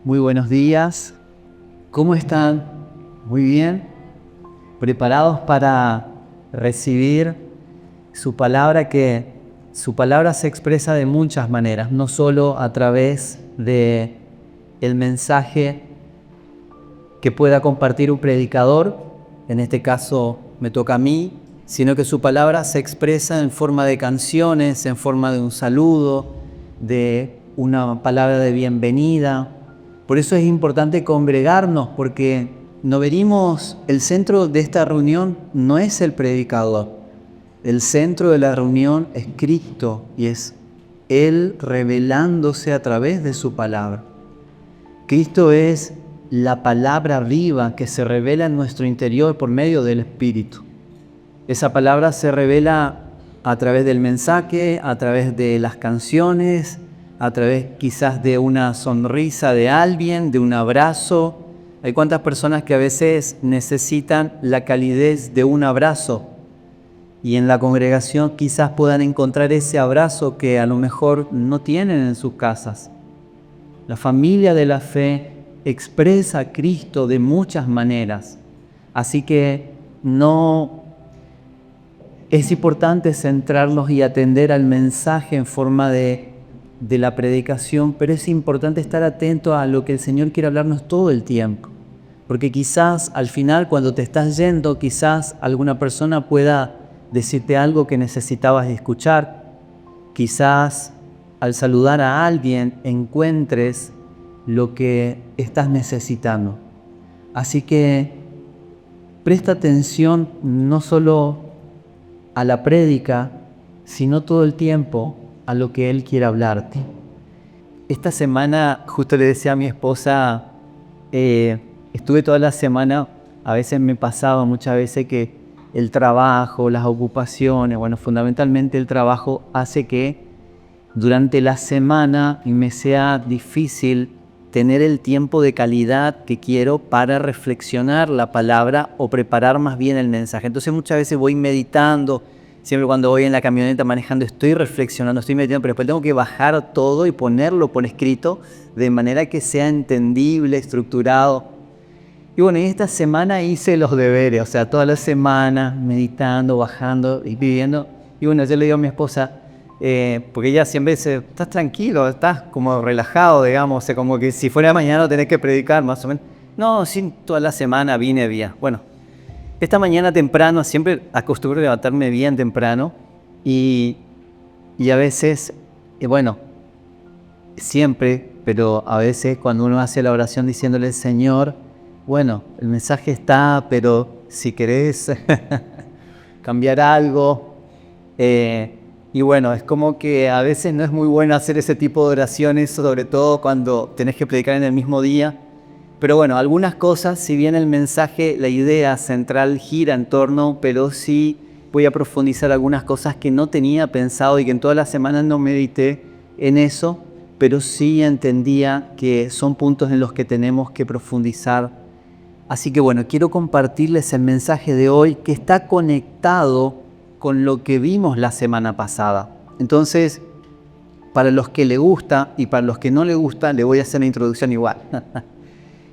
Muy buenos días. ¿Cómo están? Muy bien. ¿Preparados para recibir su palabra? Que su palabra se expresa de muchas maneras, no solo a través de el mensaje que pueda compartir un predicador, en este caso me toca a mí, sino que su palabra se expresa en forma de canciones, en forma de un saludo, de una palabra de bienvenida. Por eso es importante congregarnos, porque no venimos, el centro de esta reunión no es el predicador. El centro de la reunión es Cristo y es Él revelándose a través de su palabra. Cristo es la palabra viva que se revela en nuestro interior por medio del Espíritu. Esa palabra se revela a través del mensaje, a través de las canciones, a través quizás de una sonrisa de alguien, de un abrazo. Hay cuántas personas que a veces necesitan la calidez de un abrazo y en la congregación quizás puedan encontrar ese abrazo que a lo mejor no tienen en sus casas. La familia de la fe expresa a Cristo de muchas maneras, así que no es importante centrarnos y atender al mensaje en forma de la predicación, pero es importante estar atento a lo que el Señor quiere hablarnos todo el tiempo, porque quizás al final cuando te estás yendo, quizás alguna persona pueda decirte algo que necesitabas escuchar, quizás al saludar a alguien encuentres lo que estás necesitando. Así que presta atención no solo a la prédica, sino todo el tiempo a lo que Él quiere hablarte. Esta semana, justo le decía a mi esposa, estuve toda la semana, a veces me pasaba muchas veces que el trabajo, las ocupaciones, fundamentalmente el trabajo hace que durante la semana me sea difícil tener el tiempo de calidad que quiero para reflexionar la palabra o preparar más bien el mensaje. Entonces muchas veces voy meditando, siempre cuando voy en la camioneta manejando estoy reflexionando, estoy meditando, pero después tengo que bajar todo y ponerlo por escrito de manera que sea entendible, estructurado. Y en esta semana hice los deberes, toda la semana meditando, bajando y viviendo. Y yo le digo a mi esposa, porque ella siempre dice, estás tranquilo, estás como relajado, digamos, como que si fuera mañana tenés que predicar, más o menos. No, sí, toda la semana vine bien. Esta mañana temprano, siempre acostumbro a levantarme bien temprano y a veces, siempre, pero a veces cuando uno hace la oración diciéndole, Señor, el mensaje está, pero si querés cambiar algo, es como que a veces no es muy bueno hacer ese tipo de oraciones, sobre todo cuando tenés que predicar en el mismo día. Pero algunas cosas, si bien el mensaje, la idea central gira en torno, pero sí voy a profundizar algunas cosas que no tenía pensado y que en todas las semanas no medité en eso, pero sí entendía que son puntos en los que tenemos que profundizar. Así que quiero compartirles el mensaje de hoy que está conectado con lo que vimos la semana pasada. Entonces, para los que le gusta y para los que no le gusta, le voy a hacer la introducción igual.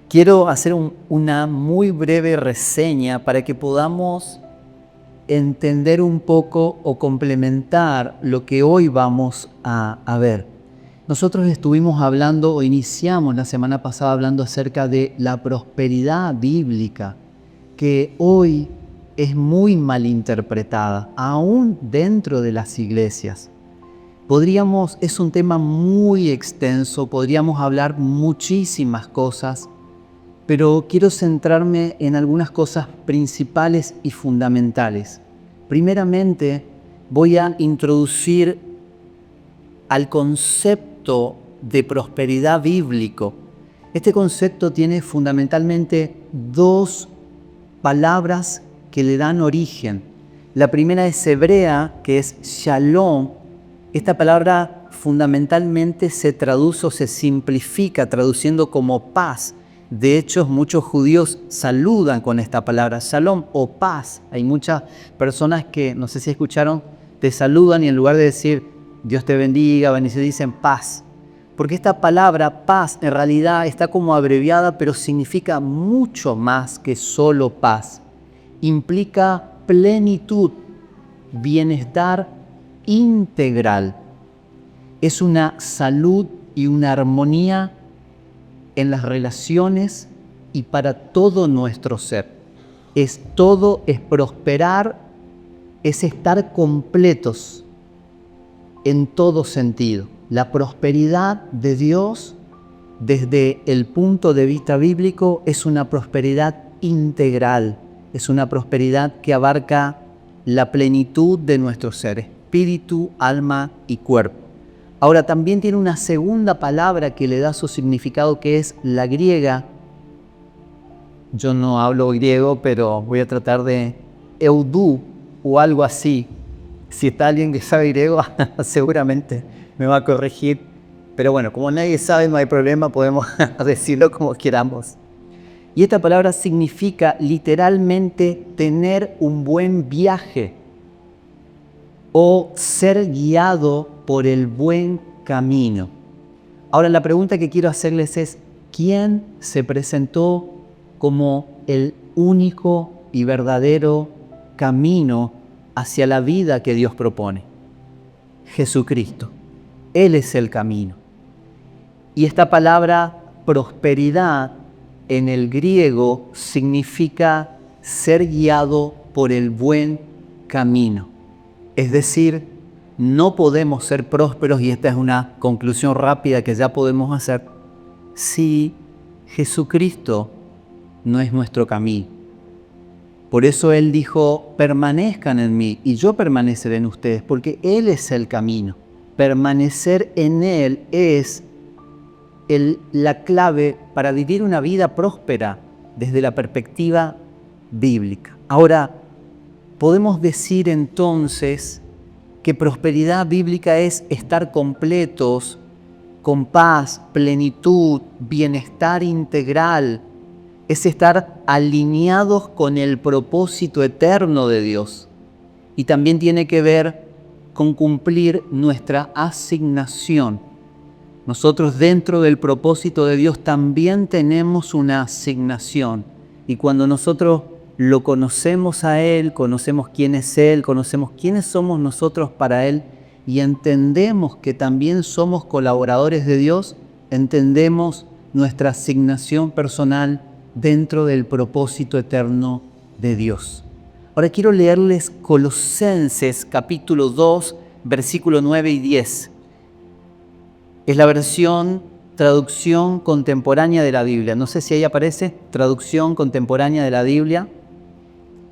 Quiero hacer una muy breve reseña para que podamos entender un poco o complementar lo que hoy vamos a ver. Nosotros estuvimos hablando o iniciamos la semana pasada hablando acerca de la prosperidad bíblica, que hoy es muy mal interpretada, aún dentro de las iglesias. Es un tema muy extenso, podríamos hablar muchísimas cosas, pero quiero centrarme en algunas cosas principales y fundamentales. Primeramente, voy a introducir al concepto de prosperidad bíblico. Este concepto tiene fundamentalmente dos palabras que le dan origen. La primera es hebrea, que es shalom. Esta palabra fundamentalmente se traduce o se simplifica traduciendo como paz. De hecho, muchos judíos saludan con esta palabra, shalom o paz. Hay muchas personas que, no sé si escucharon, te saludan y en lugar de decir Dios te bendiga, dicen paz. Porque esta palabra paz en realidad está como abreviada, pero significa mucho más que solo paz. Implica plenitud, bienestar integral. Es una salud y una armonía en las relaciones y para todo nuestro ser. Es prosperar, es estar completos en todo sentido. La prosperidad de Dios, desde el punto de vista bíblico, es una prosperidad integral. Es una prosperidad que abarca la plenitud de nuestro ser, espíritu, alma y cuerpo. Ahora, también tiene una segunda palabra que le da su significado, que es la griega. Yo no hablo griego, pero voy a tratar de eudú o algo así. Si está alguien que sabe griego, seguramente me va a corregir. Pero bueno, como nadie sabe, no hay problema, podemos decirlo como queramos. Y esta palabra significa literalmente tener un buen viaje o ser guiado por el buen camino. Ahora la pregunta que quiero hacerles es, ¿quién se presentó como el único y verdadero camino hacia la vida que Dios propone? Jesucristo. Él es el camino. Y esta palabra prosperidad en el griego significa ser guiado por el buen camino. Es decir, no podemos ser prósperos, y esta es una conclusión rápida que ya podemos hacer, si Jesucristo no es nuestro camino. Por eso Él dijo, permanezcan en mí y yo permaneceré en ustedes, porque Él es el camino. Permanecer en Él es la clave para vivir una vida próspera desde la perspectiva bíblica. Ahora, podemos decir entonces que prosperidad bíblica es estar completos, con paz, plenitud, bienestar integral, es estar alineados con el propósito eterno de Dios. Y también tiene que ver con cumplir nuestra asignación. Nosotros dentro del propósito de Dios también tenemos una asignación. Y cuando nosotros lo conocemos a Él, conocemos quién es Él, conocemos quiénes somos nosotros para Él y entendemos que también somos colaboradores de Dios, entendemos nuestra asignación personal dentro del propósito eterno de Dios. Ahora quiero leerles Colosenses capítulo 2, versículo 9 y 10. Es la traducción contemporánea de la Biblia. No sé si ahí aparece, traducción contemporánea de la Biblia.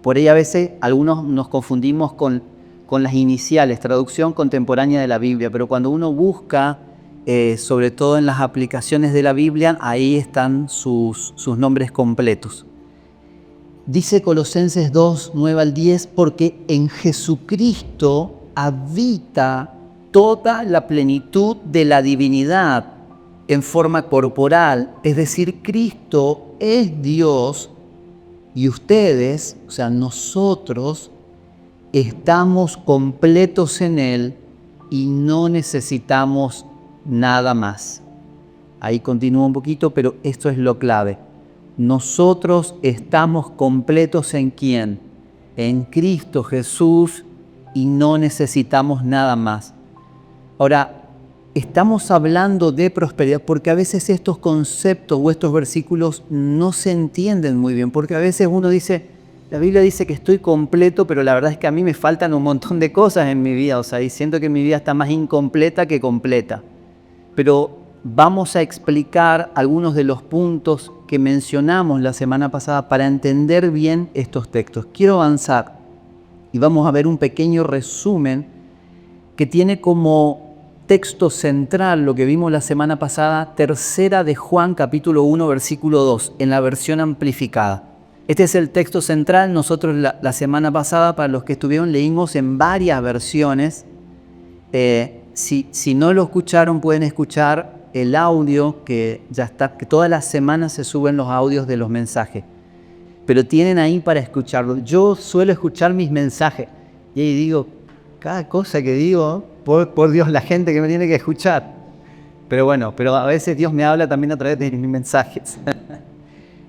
Por ahí a veces algunos nos confundimos con las iniciales, traducción contemporánea de la Biblia, pero cuando uno busca, sobre todo en las aplicaciones de la Biblia, ahí están sus nombres completos. Dice Colosenses 2, 9 al 10, porque en Jesucristo habita toda la plenitud de la divinidad en forma corporal, es decir, Cristo es Dios y ustedes, o sea, nosotros, estamos completos en Él y no necesitamos nada más. Ahí continúa un poquito, pero esto es lo clave. Nosotros estamos completos ¿en quién? En Cristo Jesús y no necesitamos nada más. Ahora, estamos hablando de prosperidad porque a veces estos conceptos o estos versículos no se entienden muy bien, porque a veces uno dice, la Biblia dice que estoy completo, pero la verdad es que a mí me faltan un montón de cosas en mi vida, o sea, y siento que mi vida está más incompleta que completa. Pero vamos a explicar algunos de los puntos que mencionamos la semana pasada para entender bien estos textos. Quiero avanzar y vamos a ver un pequeño resumen que tiene como texto central lo que vimos la semana pasada, tercera de Juan capítulo 1 versículo 2, en la versión amplificada. Este es el texto central. Nosotros la semana pasada, para los que estuvieron, leímos en varias versiones. Si no lo escucharon, pueden escuchar el audio que ya está, que todas las semanas se suben los audios de los mensajes. Pero tienen ahí para escucharlo. Yo suelo escuchar mis mensajes y ahí digo, cada cosa que digo, por Dios, la gente que me tiene que escuchar. Pero bueno, pero a veces Dios me habla también a través de mis mensajes.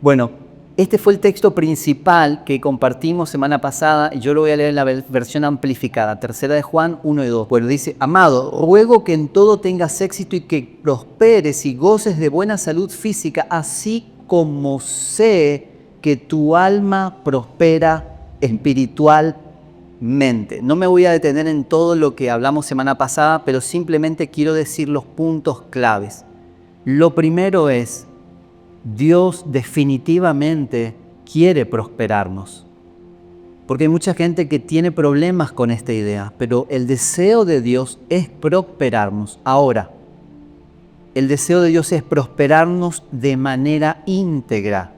Bueno, este fue el texto principal que compartimos semana pasada y yo lo voy a leer en la versión amplificada, tercera de Juan 1 y 2. Bueno, dice: Amado, ruego que en todo tengas éxito y que prosperes y goces de buena salud física, así como sé que tu alma prospera espiritualmente. No me voy a detener en todo lo que hablamos semana pasada, pero simplemente quiero decir los puntos claves. Lo primero es: Dios definitivamente quiere prosperarnos. Porque hay mucha gente que tiene problemas con esta idea, pero el deseo de Dios es prosperarnos. Ahora, el deseo de Dios es prosperarnos de manera íntegra.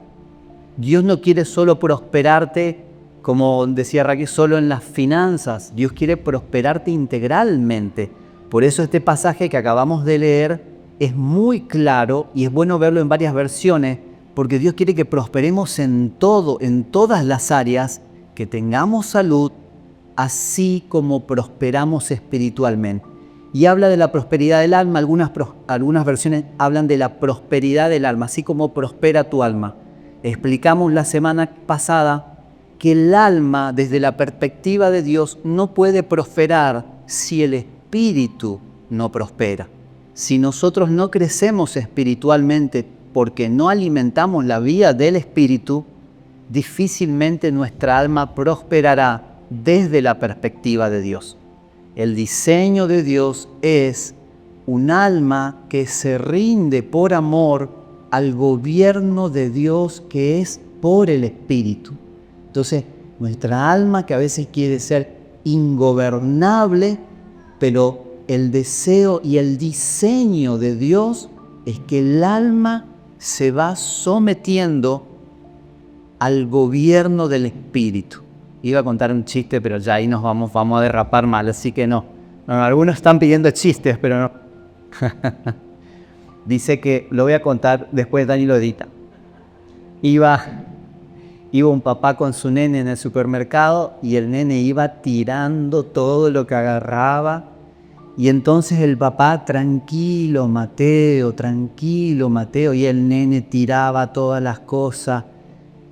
Dios no quiere solo prosperarte, como decía Raquel, solo en las finanzas. Dios quiere prosperarte integralmente. Por eso este pasaje que acabamos de leer es muy claro y es bueno verlo en varias versiones, porque Dios quiere que prosperemos en todo, en todas las áreas, que tengamos salud, así como prosperamos espiritualmente. Y habla de la prosperidad del alma, algunas versiones hablan de la prosperidad del alma, así como prospera tu alma. Explicamos la semana pasada que el alma, desde la perspectiva de Dios, no puede prosperar si el espíritu no prospera. Si nosotros no crecemos espiritualmente porque no alimentamos la vida del espíritu, difícilmente nuestra alma prosperará desde la perspectiva de Dios. El diseño de Dios es un alma que se rinde por amor al gobierno de Dios, que es por el espíritu. Entonces, nuestra alma, que a veces quiere ser ingobernable, pero el deseo y el diseño de Dios es que el alma se va sometiendo al gobierno del espíritu. Iba a contar un chiste, pero ya ahí nos vamos a derrapar mal, así que no. Algunos están pidiendo chistes, pero no. Dice que, lo voy a contar, después Dani lo edita. Iba un papá con su nene en el supermercado y el nene iba tirando todo lo que agarraba. Y entonces el papá: tranquilo Mateo, y el nene tiraba todas las cosas.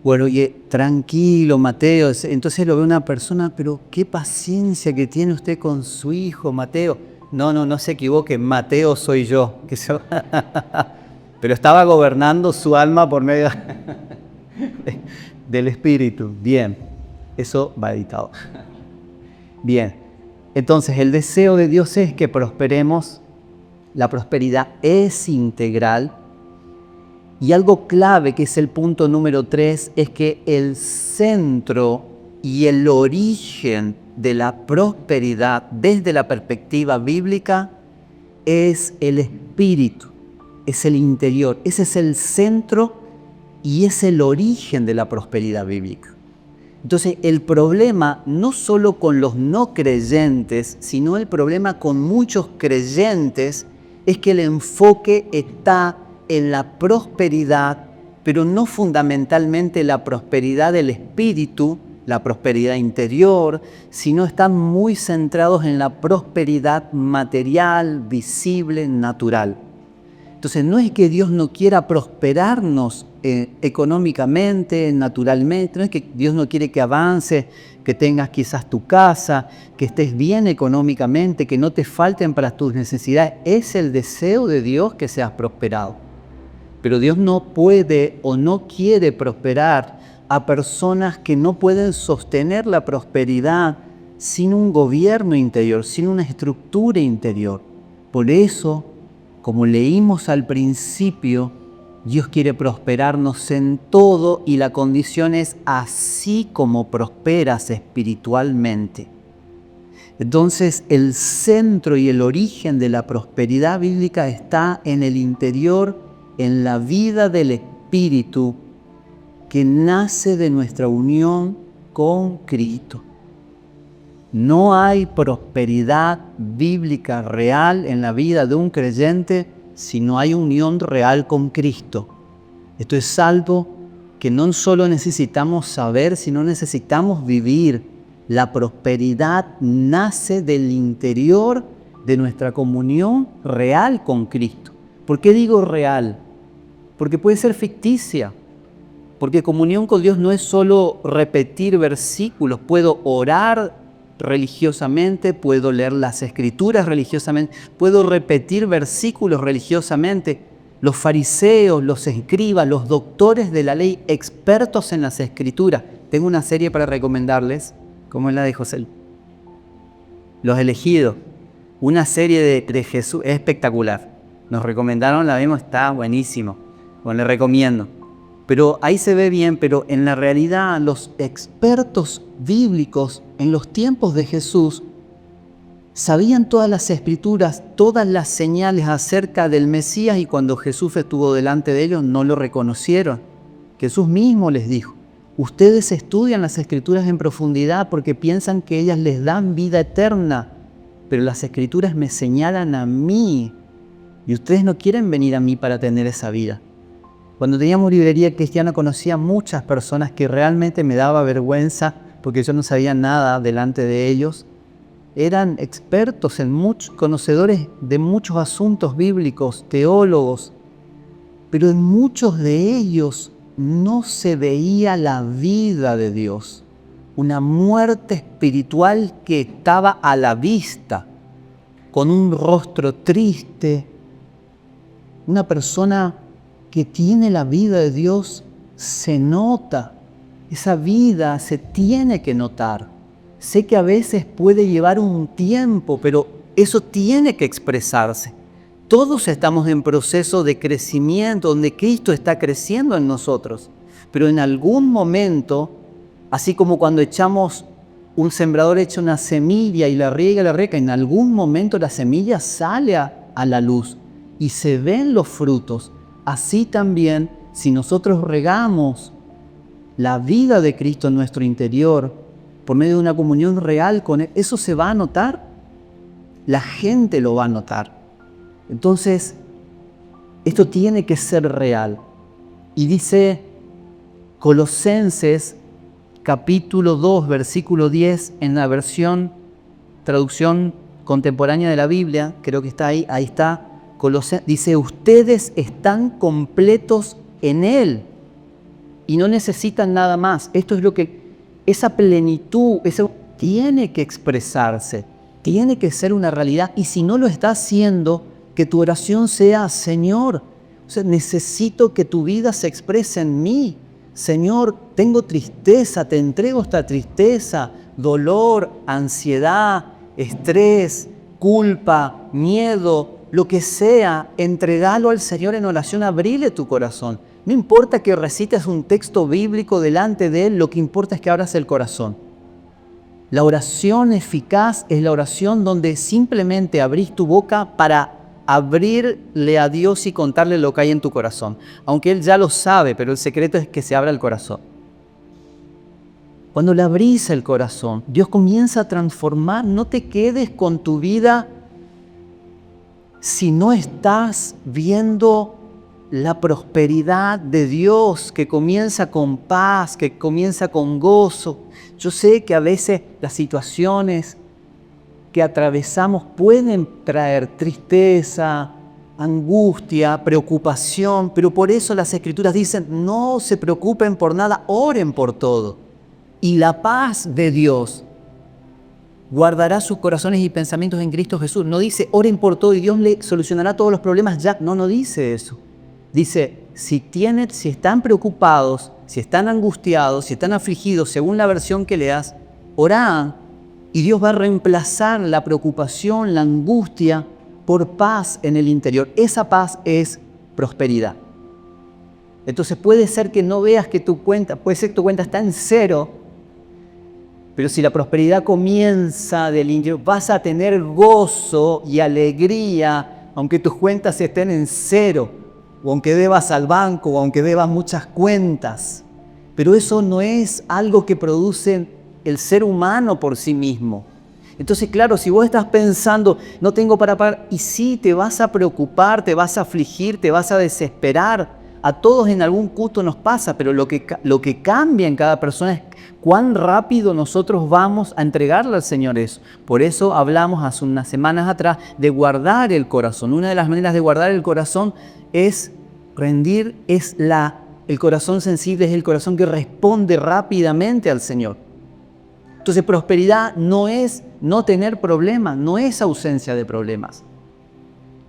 Bueno, y tranquilo Mateo. Entonces lo ve una persona: pero qué paciencia que tiene usted con su hijo, Mateo. No se equivoque, Mateo soy yo. Pero estaba gobernando su alma por medio del espíritu. Bien, eso va editado. Bien. Entonces, el deseo de Dios es que prosperemos. La prosperidad es integral. Y algo clave, que es el punto número 3, es que el centro y el origen de la prosperidad desde la perspectiva bíblica es el espíritu, es el interior. Ese es el centro y es el origen de la prosperidad bíblica. Entonces, el problema no solo con los no creyentes, sino el problema con muchos creyentes, es que el enfoque está en la prosperidad, pero no fundamentalmente la prosperidad del espíritu, la prosperidad interior, sino están muy centrados en la prosperidad material, visible, natural. Entonces, no es que Dios no quiera prosperarnos económicamente, naturalmente, no es que Dios no quiere que avances, que tengas quizás tu casa, que estés bien económicamente, que no te falten para tus necesidades. Es el deseo de Dios que seas prosperado. Pero Dios no puede o no quiere prosperar a personas que no pueden sostener la prosperidad sin un gobierno interior, sin una estructura interior. Por eso, como leímos al principio, Dios quiere prosperarnos en todo y la condición es así como prosperas espiritualmente. Entonces, el centro y el origen de la prosperidad bíblica está en el interior, en la vida del espíritu que nace de nuestra unión con Cristo. No hay prosperidad bíblica real en la vida de un creyente si no hay unión real con Cristo. Esto es algo que no solo necesitamos saber, sino necesitamos vivir. La prosperidad nace del interior de nuestra comunión real con Cristo. ¿Por qué digo real? Porque puede ser ficticia. Porque comunión con Dios no es solo repetir versículos. Puedo orar religiosamente, puedo leer las escrituras religiosamente, puedo repetir versículos religiosamente. Los fariseos, los escribas, los doctores de la ley, expertos en las escrituras. Tengo una serie para recomendarles, como es la de José. Los Elegidos. Una serie de Jesús, es espectacular. Nos recomendaron, la vimos, está buenísimo. Bueno, le recomiendo. Pero ahí se ve bien, pero en la realidad los expertos bíblicos en los tiempos de Jesús sabían todas las escrituras, todas las señales acerca del Mesías, y cuando Jesús estuvo delante de ellos no lo reconocieron. Jesús mismo les dijo: ustedes estudian las escrituras en profundidad porque piensan que ellas les dan vida eterna, pero las escrituras me señalan a mí y ustedes no quieren venir a mí para tener esa vida. Cuando teníamos librería cristiana conocía muchas personas que realmente me daba vergüenza porque yo no sabía nada delante de ellos. Eran expertos conocedores de muchos asuntos bíblicos, teólogos, pero en muchos de ellos no se veía la vida de Dios. Una muerte espiritual que estaba a la vista, con un rostro triste. Una persona que tiene la vida de Dios se nota. Esa vida se tiene que notar. Sé que a veces puede llevar un tiempo, pero eso tiene que expresarse. Todos estamos en proceso de crecimiento, donde Cristo está creciendo en nosotros. Pero en algún momento, así como cuando un sembrador echa una semilla y la riega, en algún momento la semilla sale a la luz y se ven los frutos. Así también, si nosotros regamos la vida de Cristo en nuestro interior, por medio de una comunión real con Él, eso se va a notar. La gente lo va a notar. Entonces, esto tiene que ser real. Y dice Colosenses capítulo 2, versículo 10, en la traducción contemporánea de la Biblia, creo que está ahí está. Dice: ustedes están completos en Él y no necesitan nada más. Esto es lo que, esa plenitud, eso tiene que expresarse, tiene que ser una realidad. Y si no lo está haciendo, que tu oración sea: Señor, necesito que tu vida se exprese en mí. Señor, tengo tristeza, te entrego esta tristeza, dolor, ansiedad, estrés, culpa, miedo, lo que sea, entregalo al Señor en oración, abrile tu corazón. No importa que recites un texto bíblico delante de Él, lo que importa es que abras el corazón. La oración eficaz es la oración donde simplemente abrís tu boca para abrirle a Dios y contarle lo que hay en tu corazón. Aunque Él ya lo sabe, pero el secreto es que se abra el corazón. Cuando le abrís el corazón, Dios comienza a transformar. No te quedes con tu vida si no estás viendo la prosperidad de Dios que comienza con paz, que comienza con gozo. Yo sé que a veces las situaciones que atravesamos pueden traer tristeza, angustia, preocupación, pero por eso las Escrituras dicen: no se preocupen por nada, oren por todo. Y la paz de Dios guardará sus corazones y pensamientos en Cristo Jesús. No dice oren por todo y Dios le solucionará todos los problemas ya. No dice eso. Dice, si están preocupados, si están angustiados, si están afligidos, según la versión que leas, orá y Dios va a reemplazar la preocupación, la angustia por paz en el interior. Esa paz es prosperidad. Entonces puede ser que no veas que puede ser que tu cuenta está en cero, pero si la prosperidad comienza del interior, vas a tener gozo y alegría, aunque tus cuentas estén en cero, o aunque debas al banco, o aunque debas muchas cuentas. Pero eso no es algo que produce el ser humano por sí mismo. Entonces, claro, si vos estás pensando, no tengo para pagar, y sí, te vas a preocupar, te vas a afligir, te vas a desesperar, A todos en algún punto nos pasa, pero lo que cambia en cada persona es cuán rápido nosotros vamos a entregarle al Señor eso. Por eso hablamos hace unas semanas atrás de guardar el corazón. Una de las maneras de guardar el corazón es rendir, el corazón sensible es el corazón que responde rápidamente al Señor. Entonces, prosperidad no es no tener problemas, no es ausencia de problemas.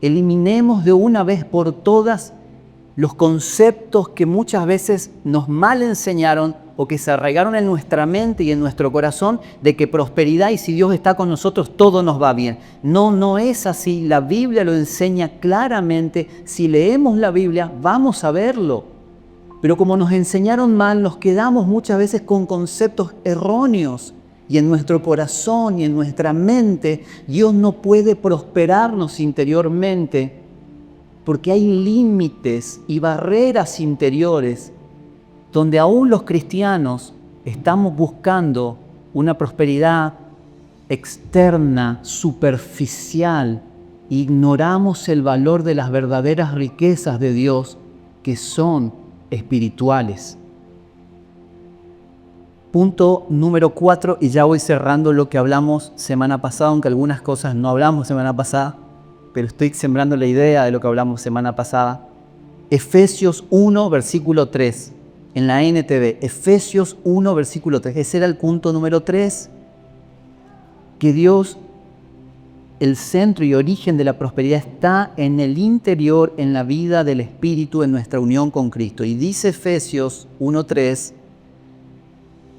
Eliminemos de una vez por todas los conceptos que muchas veces nos mal enseñaron o que se arraigaron en nuestra mente y en nuestro corazón de que prosperidad y si Dios está con nosotros todo nos va bien. No, no es así. La Biblia lo enseña claramente. Si leemos la Biblia vamos a verlo. Pero como nos enseñaron mal, nos quedamos muchas veces con conceptos erróneos. Y en nuestro corazón y en nuestra mente, Dios no puede prosperarnos interiormente porque hay límites y barreras interiores donde aún los cristianos estamos buscando una prosperidad externa, superficial. Ignoramos el valor de las verdaderas riquezas de Dios que son espirituales. Punto número 4, y ya voy cerrando lo que hablamos semana pasada, aunque algunas cosas no hablamos semana pasada, pero estoy sembrando la idea de lo que hablamos semana pasada. Efesios 1, versículo 3, en la NTV, Efesios 1, versículo 3. Ese era el punto número 3, que Dios, el centro y origen de la prosperidad está en el interior, en la vida del Espíritu, en nuestra unión con Cristo. Y dice Efesios 1, 3,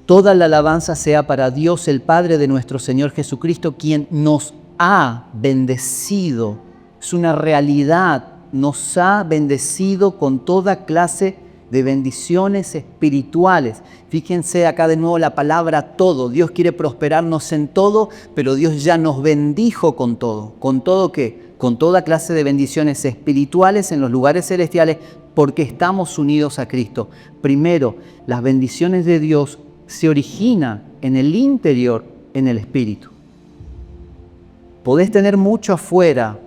toda la alabanza sea para Dios, el Padre de nuestro Señor Jesucristo, quien nos ha bendecido. Es una realidad, nos ha bendecido con toda clase de bendiciones espirituales. Fíjense acá de nuevo la palabra todo. Dios quiere prosperarnos en todo, pero Dios ya nos bendijo con todo. ¿Con todo qué? Con toda clase de bendiciones espirituales en los lugares celestiales, porque estamos unidos a Cristo. Primero, las bendiciones de Dios se origina en el interior, en el espíritu. Podés tener mucho afuera,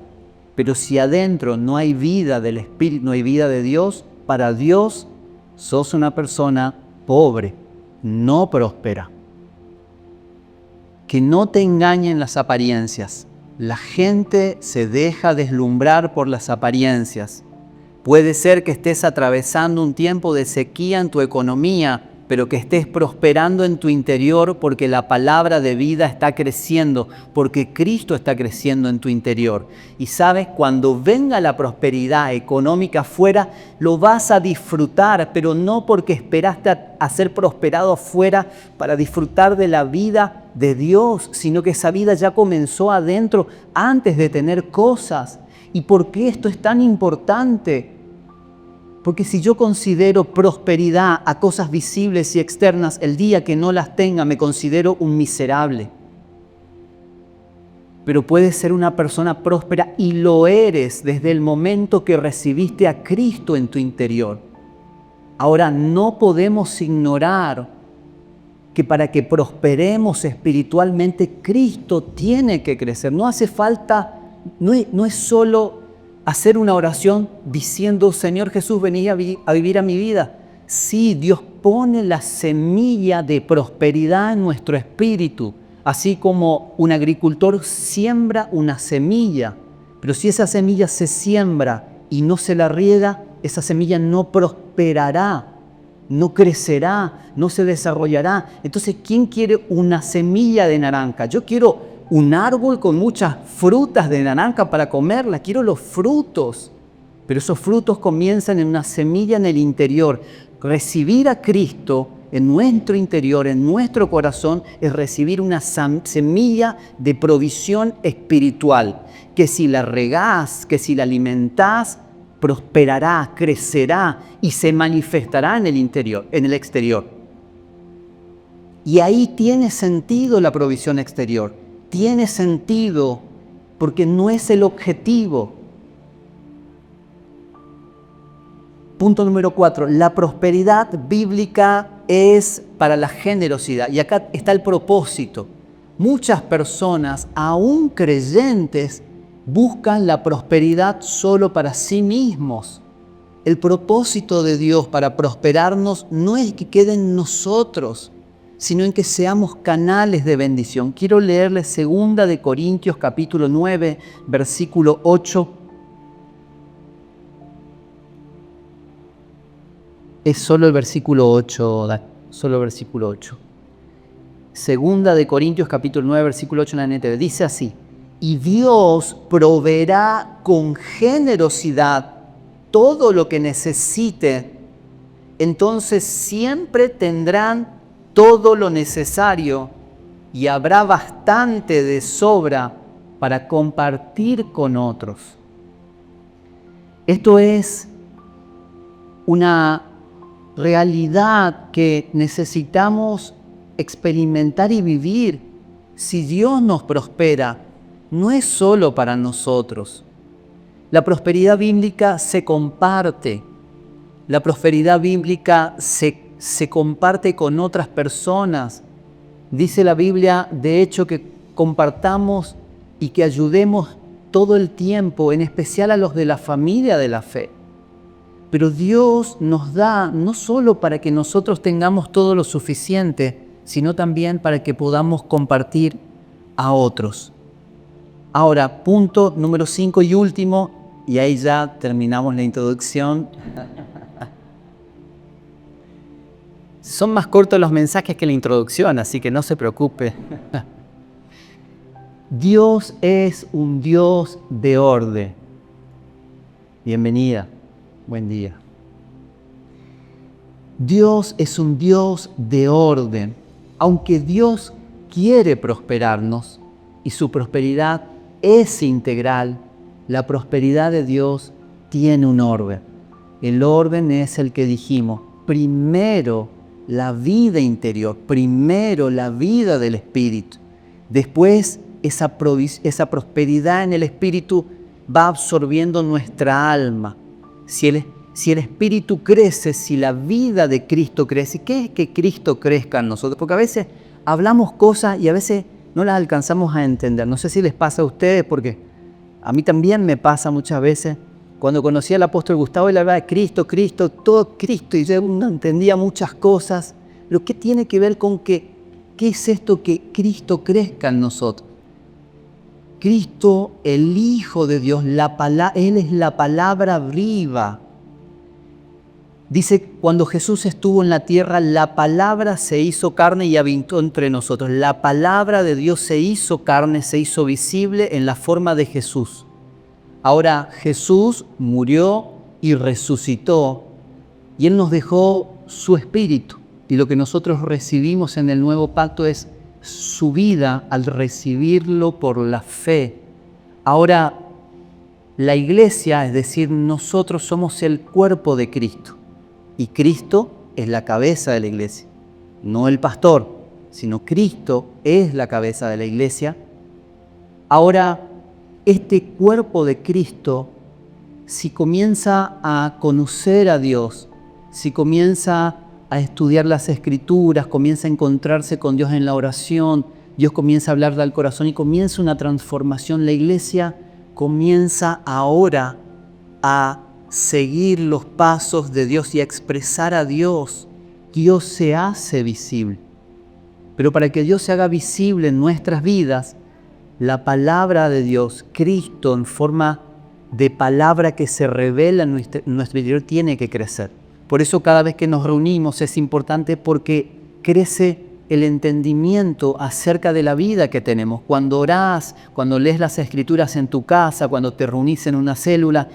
pero si adentro no hay vida del espíritu, no hay vida de Dios, para Dios sos una persona pobre, no próspera. Que no te engañen las apariencias. La gente se deja deslumbrar por las apariencias. Puede ser que estés atravesando un tiempo de sequía en tu economía, pero que estés prosperando en tu interior porque la palabra de vida está creciendo, porque Cristo está creciendo en tu interior. Y sabes, cuando venga la prosperidad económica afuera, lo vas a disfrutar, pero no porque esperaste a ser prosperado afuera para disfrutar de la vida de Dios, sino que esa vida ya comenzó adentro antes de tener cosas. ¿Y por qué esto es tan importante? Porque si yo considero prosperidad a cosas visibles y externas, el día que no las tenga me considero un miserable. Pero puedes ser una persona próspera y lo eres desde el momento que recibiste a Cristo en tu interior. Ahora, no podemos ignorar que para que prosperemos espiritualmente, Cristo tiene que crecer. No hace falta, no es solo hacer una oración diciendo, Señor Jesús, vení a vivir a mi vida. Sí, Dios pone la semilla de prosperidad en nuestro espíritu, así como un agricultor siembra una semilla. Pero si esa semilla se siembra y no se la riega, esa semilla no prosperará, no crecerá, no se desarrollará. Entonces, ¿quién quiere una semilla de naranja? Yo quiero un árbol con muchas frutas de naranja para comerla, quiero los frutos. Pero esos frutos comienzan en una semilla en el interior. Recibir a Cristo en nuestro interior, en nuestro corazón, es recibir una semilla de provisión espiritual, que si la regás, que si la alimentás, prosperará, crecerá y se manifestará en el interior, en el exterior. Y ahí tiene sentido la provisión exterior. Tiene sentido porque no es el objetivo. Punto número 4. La prosperidad bíblica es para la generosidad. Y acá está el propósito. Muchas personas, aún creyentes, buscan la prosperidad solo para sí mismos. El propósito de Dios para prosperarnos no es que quede en nosotros, sino en que seamos canales de bendición. Quiero leerles 2 de Corintios capítulo 9, versículo 8. Es solo el versículo 8, solo el versículo 8. 2 de Corintios capítulo 9, versículo 8 en la NTV. Dice así: y Dios proveerá con generosidad todo lo que necesite, entonces siempre tendrán todo lo necesario y habrá bastante de sobra para compartir con otros. Esto es una realidad que necesitamos experimentar y vivir. Si Dios nos prospera, no es solo para nosotros. La prosperidad bíblica se comparte. La prosperidad bíblica se comparte con otras personas. Dice la Biblia, de hecho, que compartamos y que ayudemos todo el tiempo, en especial a los de la familia de la fe. Pero Dios nos da no solo para que nosotros tengamos todo lo suficiente, sino también para que podamos compartir a otros. Ahora, punto número 5 y último, y ahí ya terminamos la introducción. Son más cortos los mensajes que la introducción, así que no se preocupe. Dios es un Dios de orden. Bienvenida, buen día. Dios es un Dios de orden. Aunque Dios quiere prosperarnos y su prosperidad es integral, la prosperidad de Dios tiene un orden. El orden es el que dijimos: primero la vida interior, primero la vida del Espíritu. Después esa prosperidad en el Espíritu va absorbiendo nuestra alma. Si el Espíritu crece, si la vida de Cristo crece, ¿qué es que Cristo crezca en nosotros? Porque a veces hablamos cosas y a veces no las alcanzamos a entender. No sé si les pasa a ustedes, porque a mí también me pasa muchas veces. Cuando conocí al apóstol Gustavo, él hablaba de Cristo, todo Cristo, y yo no entendía muchas cosas. Pero ¿qué tiene que ver con qué es esto que Cristo crezca en nosotros? Cristo, el Hijo de Dios, Él es la palabra viva. Dice, cuando Jesús estuvo en la tierra, la palabra se hizo carne y habitó entre nosotros. La palabra de Dios se hizo carne, se hizo visible en la forma de Jesús. Ahora Jesús murió y resucitó y Él nos dejó su Espíritu. Y lo que nosotros recibimos en el nuevo pacto es su vida al recibirlo por la fe. Ahora la iglesia, es decir, nosotros somos el cuerpo de Cristo. Y Cristo es la cabeza de la iglesia. No el pastor, sino Cristo es la cabeza de la iglesia. Ahora, este cuerpo de Cristo, si comienza a conocer a Dios, si comienza a estudiar las Escrituras, comienza a encontrarse con Dios en la oración, Dios comienza a hablarle al corazón y comienza una transformación. La iglesia comienza ahora a seguir los pasos de Dios y a expresar a Dios. Dios se hace visible. Pero para que Dios se haga visible en nuestras vidas, la palabra de Dios, Cristo en forma de palabra que se revela en nuestro interior, tiene que crecer. Por eso cada vez que nos reunimos es importante, porque crece el entendimiento acerca de la vida que tenemos. Cuando orás, cuando lees las Escrituras en tu casa, cuando te reunís en una célula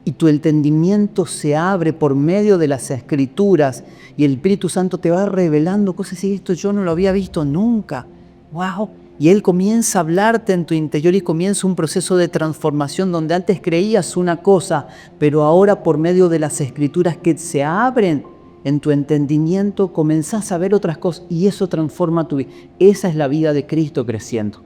y tu entendimiento se abre por medio de las Escrituras y el Espíritu Santo te va revelando cosas y esto yo no lo había visto nunca. ¡Wow! Y Él comienza a hablarte en tu interior y comienza un proceso de transformación donde antes creías una cosa, pero ahora por medio de las Escrituras que se abren en tu entendimiento comenzás a ver otras cosas y eso transforma tu vida. Esa es la vida de Cristo creciendo.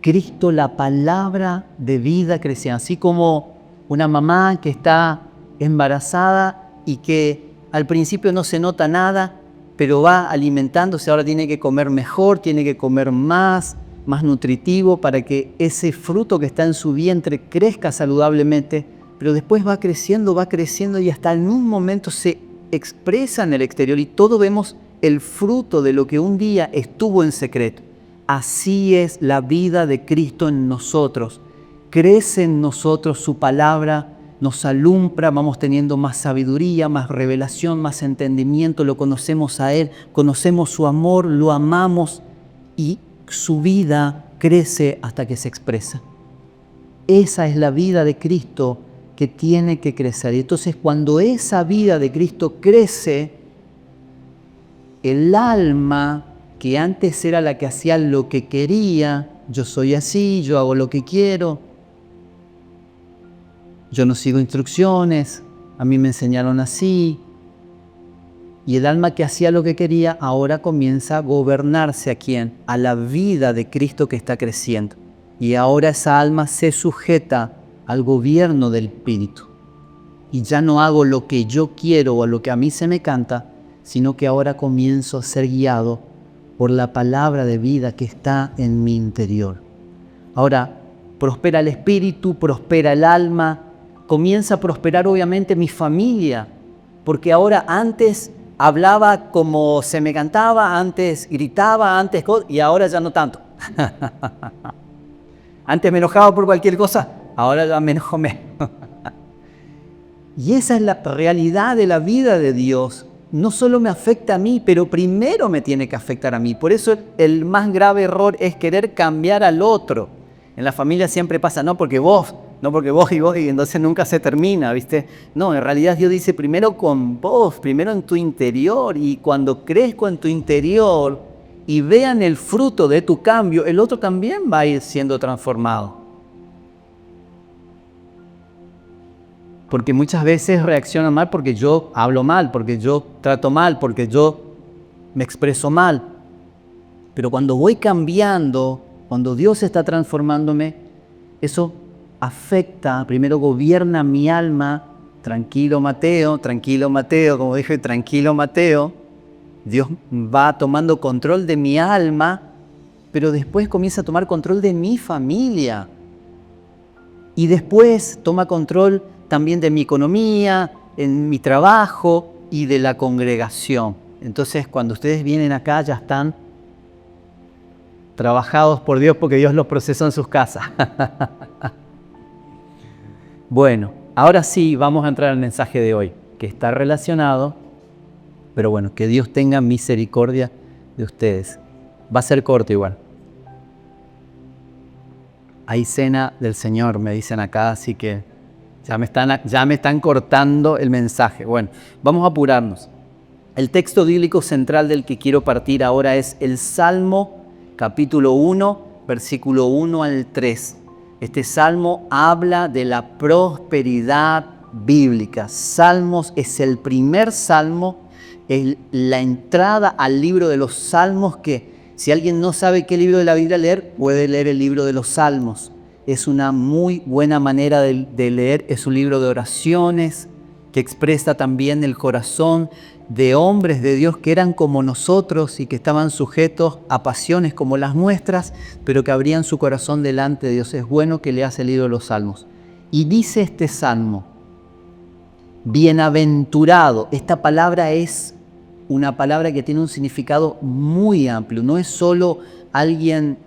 Cristo, la palabra de vida creciendo. Así como una mamá que está embarazada y que al principio no se nota nada, pero va alimentándose, ahora tiene que comer mejor, tiene que comer más nutritivo para que ese fruto que está en su vientre crezca saludablemente. pero después va creciendo y hasta en un momento se expresa en el exterior y todos vemos el fruto de lo que un día estuvo en secreto. Así es la vida de Cristo en nosotros. Crece en nosotros su palabra, nos alumbra, vamos teniendo más sabiduría, más revelación, más entendimiento, lo conocemos a Él, conocemos su amor, lo amamos y su vida crece hasta que se expresa. Esa es la vida de Cristo que tiene que crecer. Y entonces cuando esa vida de Cristo crece, el alma que antes era la que hacía lo que quería, yo soy así, yo hago lo que quiero, yo no sigo instrucciones, a mí me enseñaron así. Y el alma que hacía lo que quería ahora comienza a gobernarse ¿a quién? A la vida de Cristo que está creciendo. Y ahora esa alma se sujeta al gobierno del Espíritu. Y ya no hago lo que yo quiero o lo que a mí se me canta, sino que ahora comienzo a ser guiado por la palabra de vida que está en mi interior. Ahora, prospera el espíritu, prospera el alma, comienza a prosperar obviamente mi familia, porque ahora antes hablaba como se me cantaba, antes gritaba, y ahora ya no tanto. Antes me enojaba por cualquier cosa, ahora ya me enojo menos. Y esa es la realidad de la vida de Dios. No solo me afecta a mí, pero primero me tiene que afectar a mí. Por eso el más grave error es querer cambiar al otro. En la familia siempre pasa, no porque vos, y entonces nunca se termina, ¿viste? No, en realidad Dios dice primero con vos, primero en tu interior. Y cuando crezco en tu interior y vean el fruto de tu cambio, el otro también va a ir siendo transformado. Porque muchas veces reaccionan mal porque yo hablo mal, porque yo trato mal, porque yo me expreso mal. Pero cuando voy cambiando, cuando Dios está transformándome, eso afecta, primero gobierna mi alma. Tranquilo Mateo, como dije, tranquilo Mateo. Dios va tomando control de mi alma, pero después comienza a tomar control de mi familia. Y después toma control también de mi economía, en mi trabajo y de la congregación. Entonces, cuando ustedes vienen acá, ya están trabajados por Dios porque Dios los procesó en sus casas. Bueno, ahora sí vamos a entrar al mensaje de hoy, que está relacionado, pero bueno, que Dios tenga misericordia de ustedes. Va a ser corto igual. Hay cena del Señor, me dicen acá, así que ya me están cortando el mensaje. Bueno, vamos a apurarnos. El texto bíblico central del que quiero partir ahora es el Salmo capítulo 1, versículo 1 al 3. Este salmo habla de la prosperidad bíblica. Salmos es el primer salmo, es la entrada al libro de los salmos que si alguien no sabe qué libro de la Biblia leer, puede leer el libro de los salmos. Es una muy buena manera de leer, es un libro de oraciones que expresa también el corazón de hombres de Dios que eran como nosotros y que estaban sujetos a pasiones como las nuestras, pero que abrían su corazón delante de Dios. Es bueno que leas el libro de los Salmos. Y dice este salmo, bienaventurado. Esta palabra es una palabra que tiene un significado muy amplio. No es solo alguien,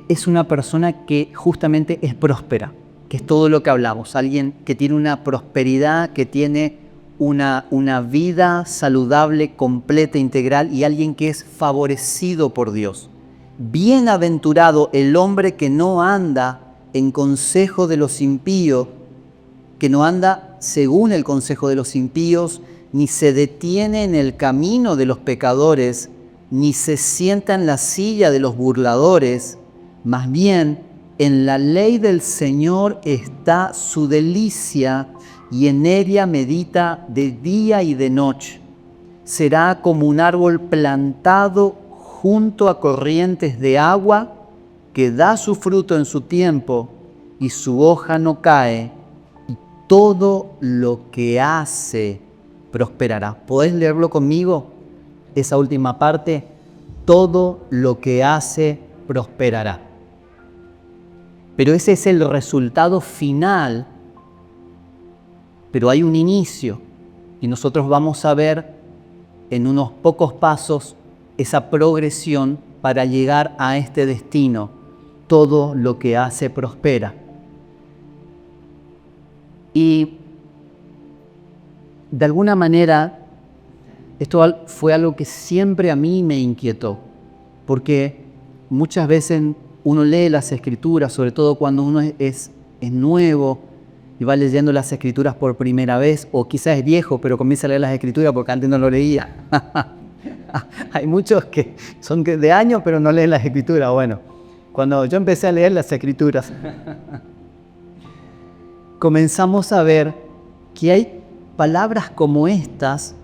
es una persona que justamente es próspera, que es todo lo que hablamos. Alguien que tiene una prosperidad, que tiene una vida saludable, completa, integral, y alguien que es favorecido por Dios. Bienaventurado el hombre que no anda en consejo de los impíos, que no anda según el consejo de los impíos, ni se detiene en el camino de los pecadores, ni se sienta en la silla de los burladores. Más bien, en la ley del Señor está su delicia, y en ella medita de día y de noche. Será como un árbol plantado junto a corrientes de agua, que da su fruto en su tiempo, y su hoja no cae, y todo lo que hace prosperará. ¿Podés leerlo conmigo? Esa última parte, todo lo que hace prosperará. Pero ese es el resultado final. Pero hay un inicio y nosotros vamos a ver en unos pocos pasos esa progresión para llegar a este destino. Todo lo que hace prospera. Y de alguna manera esto fue algo que siempre a mí me inquietó, porque muchas veces uno lee las Escrituras, sobre todo cuando uno es nuevo y va leyendo las Escrituras por primera vez, o quizás es viejo, pero comienza a leer las Escrituras porque antes no lo leía. Hay muchos que son de años, pero no leen las Escrituras. Bueno, cuando yo empecé a leer las Escrituras, comenzamos a ver que hay palabras como estas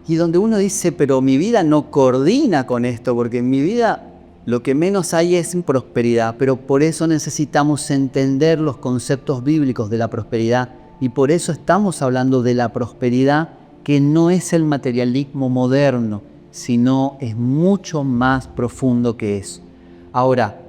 y donde uno dice, pero mi vida no coordina con esto, porque en mi vida lo que menos hay es prosperidad, pero por eso necesitamos entender los conceptos bíblicos de la prosperidad y por eso estamos hablando de la prosperidad que no es el materialismo moderno, sino es mucho más profundo que eso. Ahora,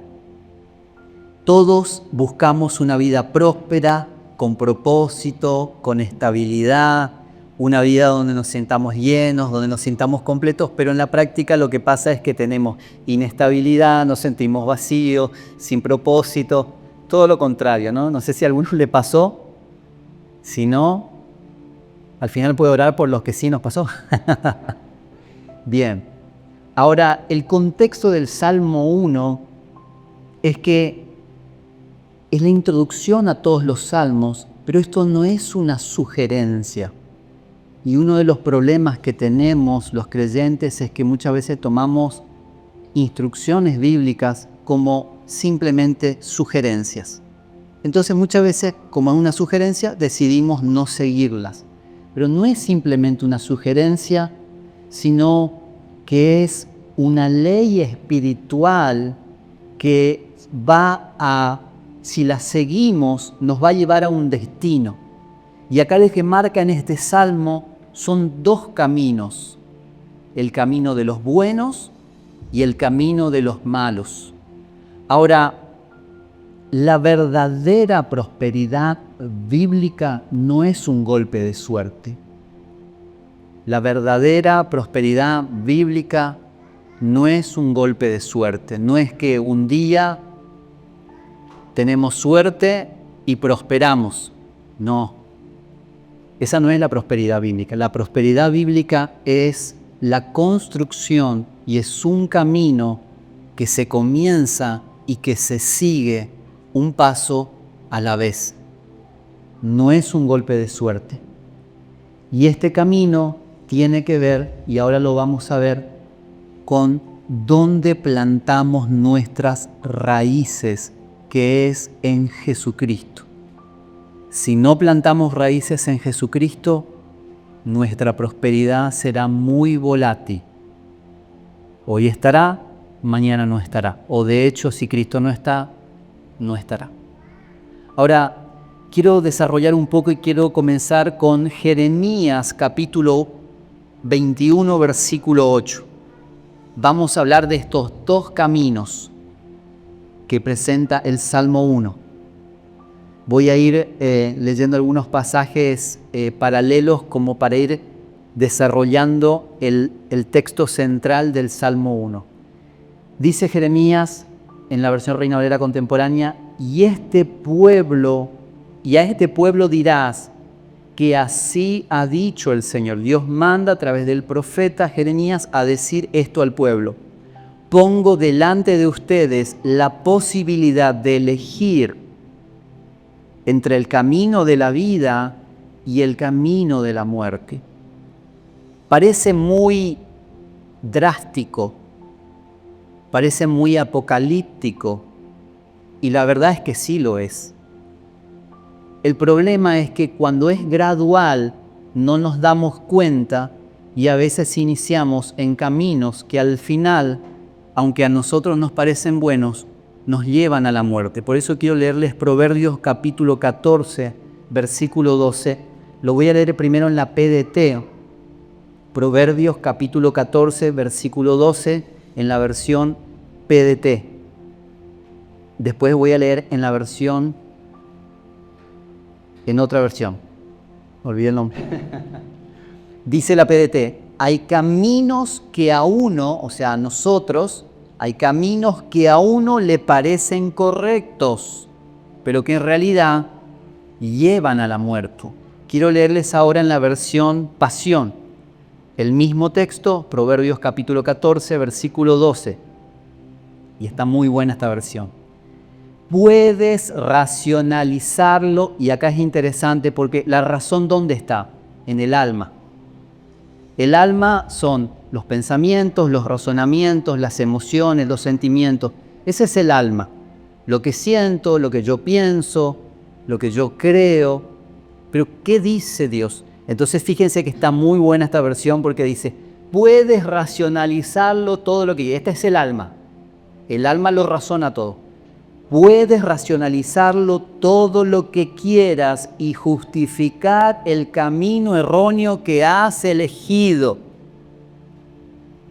todos buscamos una vida próspera, con propósito, con estabilidad, una vida donde nos sintamos llenos, donde nos sintamos completos, pero en la práctica lo que pasa es que tenemos inestabilidad, nos sentimos vacíos, sin propósito, todo lo contrario, ¿no? No sé si a alguno le pasó, si no, al final puede orar por los que sí nos pasó. Bien, ahora el contexto del Salmo 1 es que es la introducción a todos los salmos, pero esto no es una sugerencia. Y uno de los problemas que tenemos los creyentes es que muchas veces tomamos instrucciones bíblicas como simplemente sugerencias. Entonces muchas veces, como es una sugerencia, decidimos no seguirlas. Pero no es simplemente una sugerencia, sino que es una ley espiritual que si la seguimos, nos va a llevar a un destino. Y acá el que marca en este salmo son dos caminos, el camino de los buenos y el camino de los malos. Ahora, la verdadera prosperidad bíblica no es un golpe de suerte. La verdadera prosperidad bíblica no es un golpe de suerte, no es que un día tenemos suerte y prosperamos, no. Esa no es la prosperidad bíblica. La prosperidad bíblica es la construcción y es un camino que se comienza y que se sigue un paso a la vez. No es un golpe de suerte. Y este camino tiene que ver, y ahora lo vamos a ver, con dónde plantamos nuestras raíces, que es en Jesucristo. Si no plantamos raíces en Jesucristo, nuestra prosperidad será muy volátil. Hoy estará, mañana no estará. O de hecho, si Cristo no está, no estará. Ahora, quiero desarrollar un poco y quiero comenzar con Jeremías capítulo 21, versículo 8. Vamos a hablar de estos dos caminos que presenta el Salmo 1. Voy a ir leyendo algunos pasajes paralelos como para ir desarrollando el texto central del Salmo 1. Dice Jeremías en la versión Reina Valera contemporánea, y a este pueblo dirás que así ha dicho el Señor. Dios manda a través del profeta Jeremías a decir esto al pueblo. Pongo delante de ustedes la posibilidad de elegir entre el camino de la vida y el camino de la muerte. Parece muy drástico, parece muy apocalíptico, y la verdad es que sí lo es. El problema es que cuando es gradual no nos damos cuenta y a veces iniciamos en caminos que al final, aunque a nosotros nos parecen buenos, nos llevan a la muerte. Por eso quiero leerles Proverbios capítulo 14, versículo 12. Lo voy a leer primero en la PDT. Proverbios capítulo 14, versículo 12, en la versión PDT. Después voy a leer en otra versión. Olvidé el nombre. Dice la PDT, hay caminos que a uno, o sea, a nosotros, hay caminos que a uno le parecen correctos, pero que en realidad llevan a la muerte. Quiero leerles ahora en la versión Pasión. El mismo texto, Proverbios capítulo 14, versículo 12. Y está muy buena esta versión. Puedes racionalizarlo, y acá es interesante porque la razón ¿dónde está? En el alma. El alma son los pensamientos, los razonamientos, las emociones, los sentimientos. Ese es el alma. Lo que siento, lo que yo pienso, lo que yo creo. Pero ¿qué dice Dios? Entonces fíjense que está muy buena esta versión porque dice, puedes racionalizarlo todo lo que... Este es el alma. El alma lo razona todo. Puedes racionalizarlo todo lo que quieras y justificar el camino erróneo que has elegido.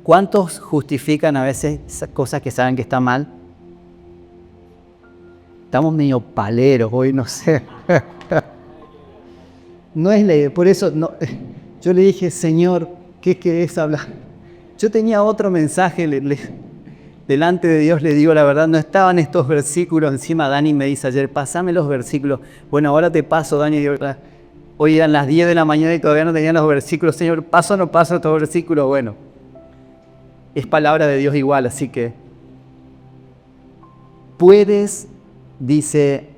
¿Cuántos justifican a veces esas cosas que saben que está mal? Estamos medio paleros hoy, no sé. No es ley, por eso no, yo le dije, Señor, ¿qué querés hablar? Yo tenía otro mensaje, delante de Dios le digo la verdad, no estaban estos versículos. Encima Dani me dice ayer, pasame los versículos. Bueno, ahora te paso, Dani. Hoy eran las 10 de la mañana y todavía no tenían los versículos. Señor, ¿paso o no paso estos versículos? Bueno, es palabra de Dios igual, así que puedes, dice,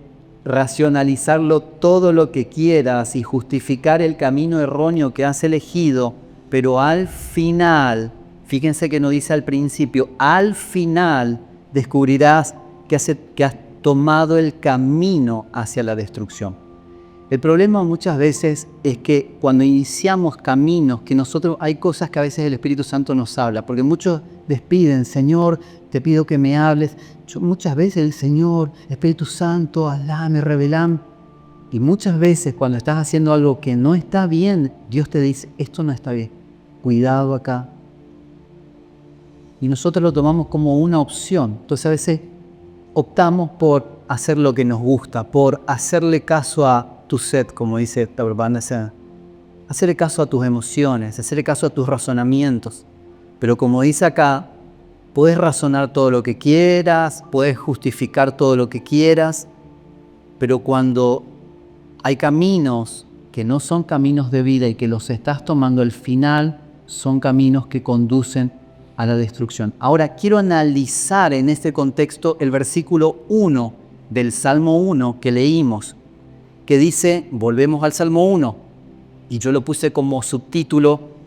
racionalizarlo todo lo que quieras y justificar el camino erróneo que has elegido, pero al final, fíjense que no dice al principio, al final descubrirás que has tomado el camino hacia la destrucción. El problema muchas veces es que cuando iniciamos caminos, que nosotros hay cosas que a veces el Espíritu Santo nos habla, porque muchos despiden, Señor, te pido que me hables. Muchas veces el Señor, Espíritu Santo, hablame, revelame. Y muchas veces cuando estás haciendo algo que no está bien, Dios te dice, esto no está bien, cuidado acá. Y nosotros lo tomamos como una opción. Entonces a veces optamos por hacer lo que nos gusta, por hacerle caso a tu sed, como dice esta urbana, hacerle caso a tus emociones, hacerle caso a tus razonamientos. Pero como dice acá, puedes razonar todo lo que quieras, puedes justificar todo lo que quieras, pero cuando hay caminos que no son caminos de vida y que los estás tomando al final, son caminos que conducen a la destrucción. Ahora quiero analizar en este contexto el versículo 1 del Salmo 1 que leímos, que dice, volvemos al Salmo 1, y yo lo puse como subtítulo,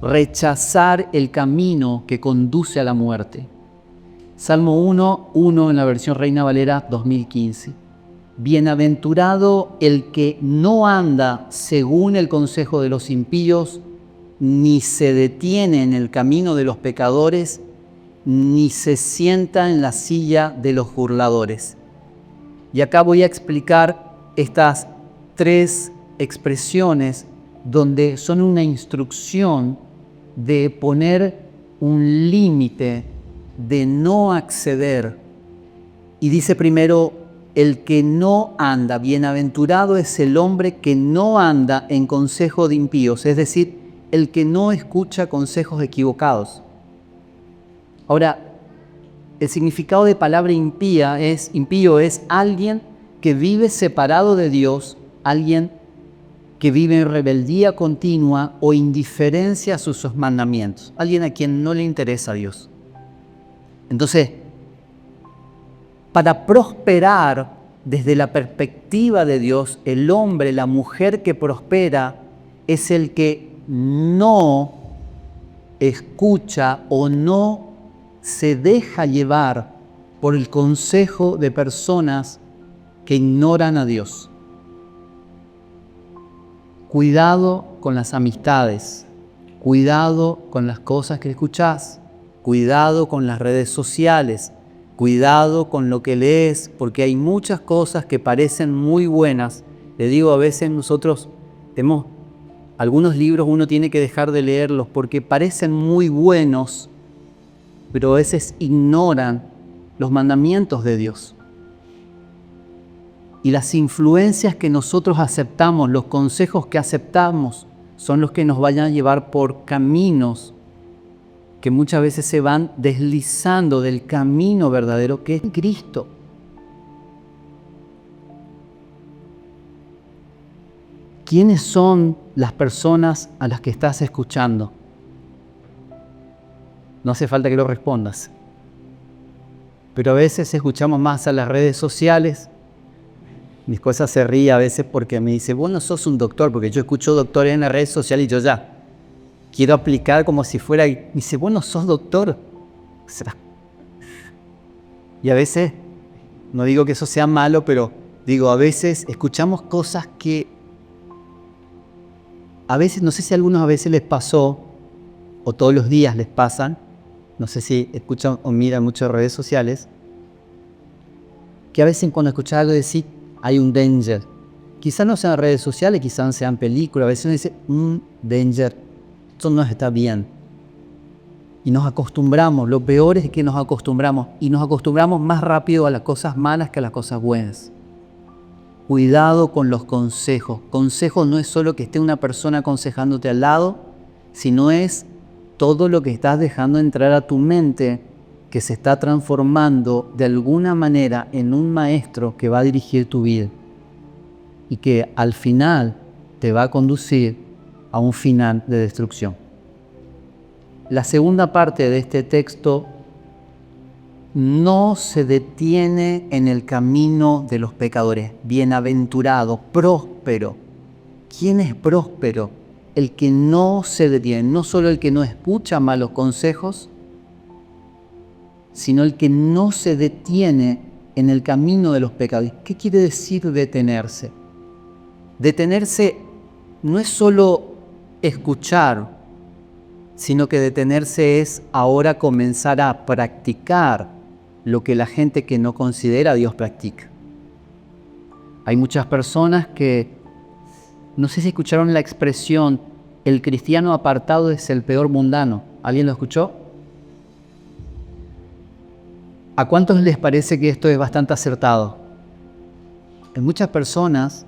rechazar el camino que conduce a la muerte. Salmo 1:1 en la versión Reina Valera 2015. Bienaventurado el que no anda según el consejo de los impíos, ni se detiene en el camino de los pecadores, ni se sienta en la silla de los burladores. Y acá voy a explicar estas tres expresiones donde son una instrucción de poner un límite, de no acceder. Y dice primero, el que no anda, bienaventurado es el hombre que no anda en consejo de impíos, es decir, el que no escucha consejos equivocados. Ahora, el significado de palabra impío es alguien que vive separado de Dios, alguien que vive en rebeldía continua o indiferencia a sus mandamientos, alguien a quien no le interesa a Dios. Entonces, para prosperar desde la perspectiva de Dios, el hombre, la mujer que prospera es el que no escucha o no se deja llevar por el consejo de personas que ignoran a Dios. Cuidado con las amistades, cuidado con las cosas que escuchás, cuidado con las redes sociales, cuidado con lo que lees, porque hay muchas cosas que parecen muy buenas. Le digo, a veces nosotros tenemos algunos libros, uno tiene que dejar de leerlos porque parecen muy buenos, pero a veces ignoran los mandamientos de Dios. Y las influencias que nosotros aceptamos, los consejos que aceptamos, son los que nos vayan a llevar por caminos que muchas veces se van deslizando del camino verdadero que es Cristo. ¿Quiénes son las personas a las que estás escuchando? No hace falta que lo respondas. Pero a veces escuchamos más a las redes sociales. Mi esposa se ríe a veces porque me dice, vos no sos un doctor, porque yo escucho doctores en las redes sociales y yo ya quiero aplicar como si fuera... Y me dice, vos no sos doctor. Y a veces, no digo que eso sea malo, pero digo, a veces escuchamos cosas que a veces, no sé si a algunos a veces les pasó, o todos los días les pasan, no sé si escuchan o miran muchas redes sociales, que a veces cuando escuchas algo decís, hay un danger. Quizás no sean redes sociales, quizás sean películas, a veces uno dice, danger, esto no está bien. Y nos acostumbramos, lo peor es que nos acostumbramos, y nos acostumbramos más rápido a las cosas malas que a las cosas buenas. Cuidado con los consejos. Consejos no es solo que esté una persona aconsejándote al lado, sino es todo lo que estás dejando entrar a tu mente que se está transformando de alguna manera en un maestro que va a dirigir tu vida y que al final te va a conducir a un final de destrucción. La segunda parte de este texto no se detiene en el camino de los pecadores. Bienaventurado, próspero. ¿Quién es próspero? El que no se detiene, no solo el que no escucha malos consejos, sino el que no se detiene en el camino de los pecadores. ¿Qué quiere decir detenerse? Detenerse no es solo escuchar, sino que detenerse es ahora comenzar a practicar lo que la gente que no considera a Dios practica. Hay muchas personas que, no sé si escucharon la expresión, el cristiano apartado es el peor mundano. ¿Alguien lo escuchó? ¿A cuántos les parece que esto es bastante acertado? Hay muchas personas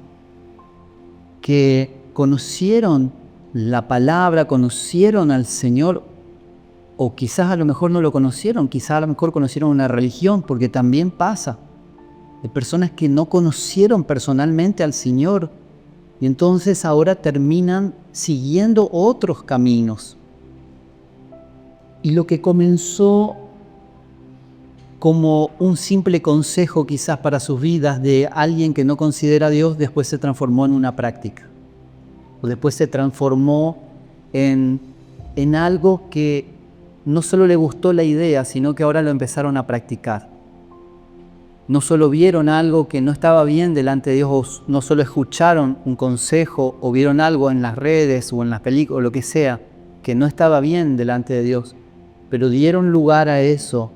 que conocieron la palabra, conocieron al Señor, o quizás a lo mejor no lo conocieron, quizás a lo mejor conocieron una religión, porque también pasa. Hay personas que no conocieron personalmente al Señor y entonces ahora terminan siguiendo otros caminos. Y lo que comenzó como un simple consejo quizás para sus vidas de alguien que no considera a Dios, después se transformó en una práctica. O después se transformó en algo que no solo le gustó la idea, sino que ahora lo empezaron a practicar. No solo vieron algo que no estaba bien delante de Dios, no solo escucharon un consejo o vieron algo en las redes o en las películas o lo que sea, que no estaba bien delante de Dios, pero dieron lugar a eso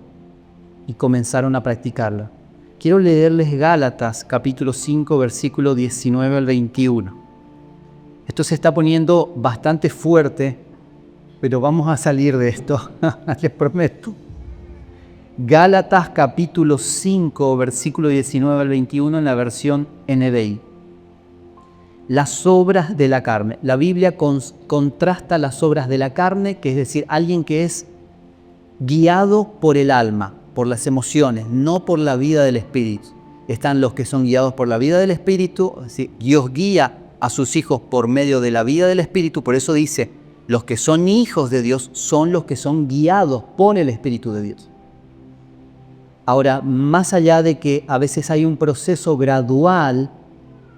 y comenzaron a practicarlo. Quiero leerles Gálatas capítulo 5, versículo 19 al 21. Esto se está poniendo bastante fuerte, pero vamos a salir de esto, les prometo. Gálatas capítulo 5, versículo 19 al 21 en la versión NBI. Las obras de la carne. La Biblia contrasta las obras de la carne, que es decir, alguien que es guiado por el alma, por las emociones, no por la vida del Espíritu. Están los que son guiados por la vida del Espíritu, es decir, Dios guía a sus hijos por medio de la vida del Espíritu, por eso dice, los que son hijos de Dios son los que son guiados por el Espíritu de Dios. Ahora, más allá de que a veces hay un proceso gradual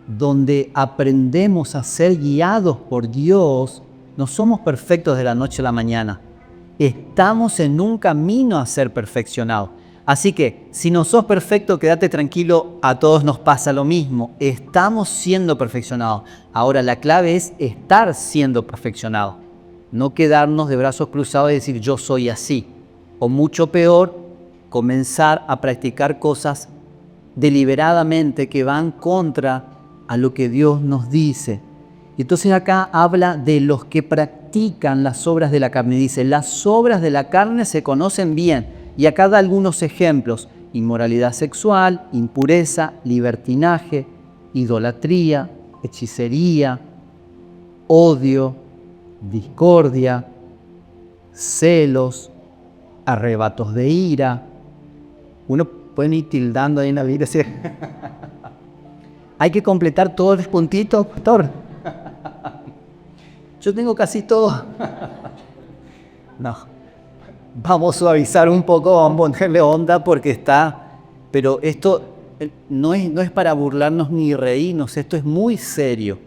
donde aprendemos a ser guiados por Dios, no somos perfectos de la noche a la mañana. Estamos en un camino a ser perfeccionados. Así que, si no sos perfecto, quédate tranquilo, a todos nos pasa lo mismo. Estamos siendo perfeccionados. Ahora, la clave es estar siendo perfeccionados. No quedarnos de brazos cruzados y decir yo soy así. O mucho peor, comenzar a practicar cosas deliberadamente que van contra a lo que Dios nos dice. Y entonces acá habla de los que practican las obras de la carne. Dice, las obras de la carne se conocen bien. Y acá da algunos ejemplos. inmoralidad sexual, impureza, libertinaje, idolatría, hechicería, odio, discordia, celos, arrebatos de ira. Uno puede ir tildando ahí en la Biblia. ¿Sí? Hay que completar todos los puntitos, pastor. Yo tengo casi todo. No. Vamos a suavizar un poco, vamos a ponerle onda porque está... Pero esto no es para burlarnos ni reírnos, esto es muy serio.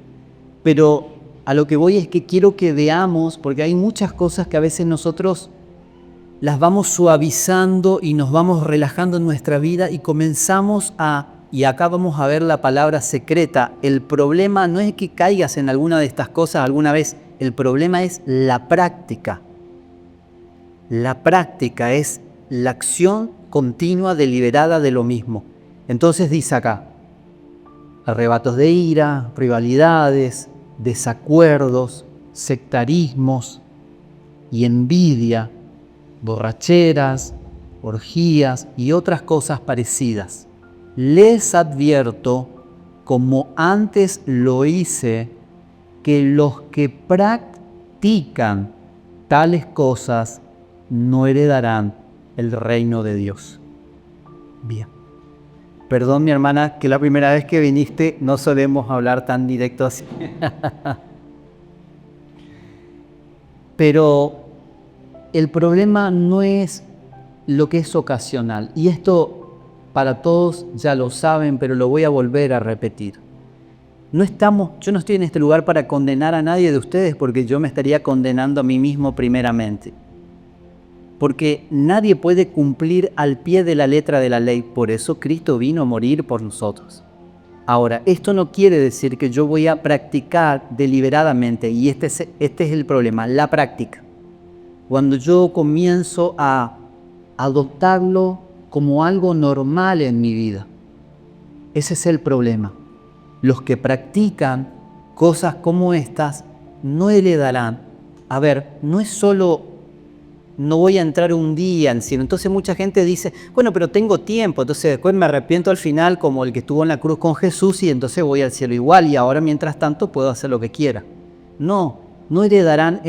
Pero a lo que voy es que quiero que veamos, porque hay muchas cosas que a veces nosotros las vamos suavizando y nos vamos relajando en nuestra vida y comenzamos y acá vamos a ver la palabra secreta. El problema no es que caigas en alguna de estas cosas alguna vez, el problema es la práctica. La práctica es la acción continua, deliberada de lo mismo. Entonces dice acá, arrebatos de ira, rivalidades, desacuerdos, sectarismos y envidia, borracheras, orgías y otras cosas parecidas. Les advierto, como antes lo hice, que los que practican tales cosas no heredarán el reino de Dios. Bien. Perdón, mi hermana, que la primera vez que viniste no solemos hablar tan directo así. Pero el problema no es lo que es ocasional. Y esto para todos ya lo saben, pero lo voy a volver a repetir. Yo no estoy en este lugar para condenar a nadie de ustedes porque yo me estaría condenando a mí mismo primeramente. Porque nadie puede cumplir al pie de la letra de la ley. Por eso Cristo vino a morir por nosotros. Ahora, esto no quiere decir que yo voy a practicar deliberadamente, y este es el problema, la práctica. Cuando yo comienzo a adoptarlo como algo normal en mi vida. Ese es el problema. Los que practican cosas como estas no heredarán. A ver, no es solo... No voy a entrar un día en cielo. Entonces mucha gente dice, bueno, pero tengo tiempo, entonces después me arrepiento al final como el que estuvo en la cruz con Jesús y entonces voy al cielo igual y ahora mientras tanto puedo hacer lo que quiera. No heredarán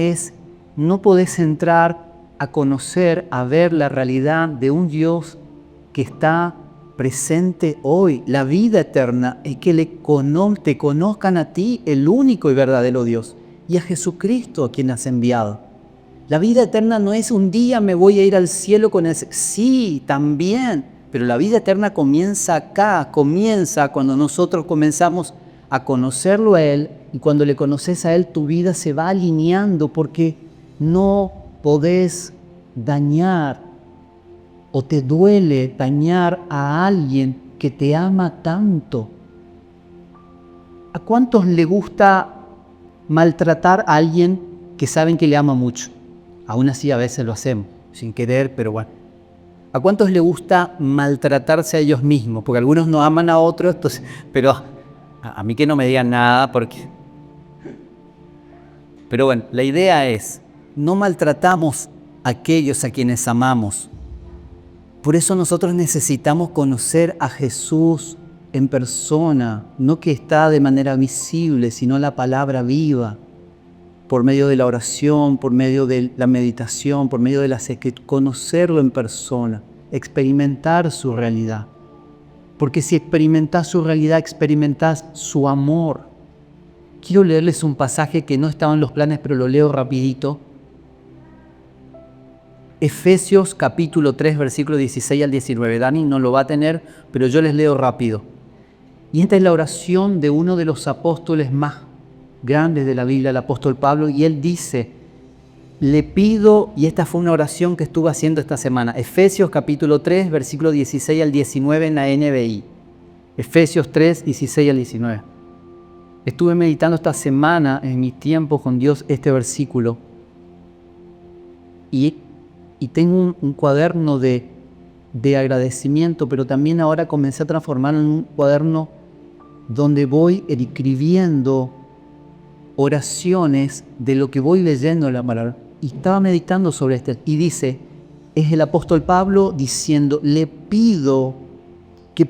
no podés entrar a conocer, a ver la realidad de un Dios que está presente hoy. La vida eterna es que te conozcan a ti, el único y verdadero Dios, y a Jesucristo a quien has enviado. La vida eterna no es un día me voy a ir al cielo con ese. Sí, también, pero la vida eterna comienza acá, comienza cuando nosotros comenzamos a conocerlo a Él, y cuando le conoces a Él tu vida se va alineando porque no podés dañar o te duele dañar a alguien que te ama tanto. ¿A cuántos le gusta maltratar a alguien que saben que le ama mucho? Aún así a veces lo hacemos, sin querer, pero bueno. ¿A cuántos le gusta maltratarse a ellos mismos? Porque algunos no aman a otros, entonces, pero a mí que no me digan nada, porque... Pero bueno, la idea es, no maltratamos a aquellos a quienes amamos. Por eso nosotros necesitamos conocer a Jesús en persona, no que está de manera visible, sino la palabra viva. Por medio de la oración, por medio de la meditación, por medio de la conocerlo en persona, experimentar su realidad. Porque si experimentás su realidad, experimentás su amor. Quiero leerles un pasaje que no estaba en los planes, pero lo leo rapidito. Efesios capítulo 3, versículo 16 al 19. Dani no lo va a tener, pero yo les leo rápido. Y esta es la oración de uno de los apóstoles más grandes de la Biblia, el apóstol Pablo, y él dice, le pido, y esta fue una oración que estuve haciendo esta semana, Efesios capítulo 3, versículo 16 al 19 en la NBI. Efesios 3, 16 al 19. Estuve meditando esta semana en mi tiempo con Dios este versículo, y tengo un cuaderno de agradecimiento, pero también ahora comencé a transformarlo en un cuaderno donde voy escribiendo oraciones de lo que voy leyendo en la palabra. Y estaba meditando sobre esto y dice, es el apóstol Pablo diciendo, le pido que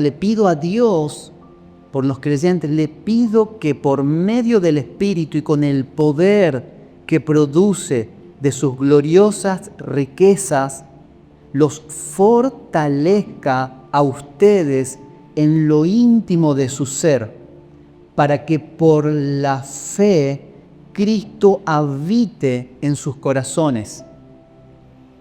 le pido a Dios, por los creyentes, le pido que por medio del Espíritu y con el poder que produce de sus gloriosas riquezas, los fortalezca a ustedes en lo íntimo de su ser, para que por la fe Cristo habite en sus corazones.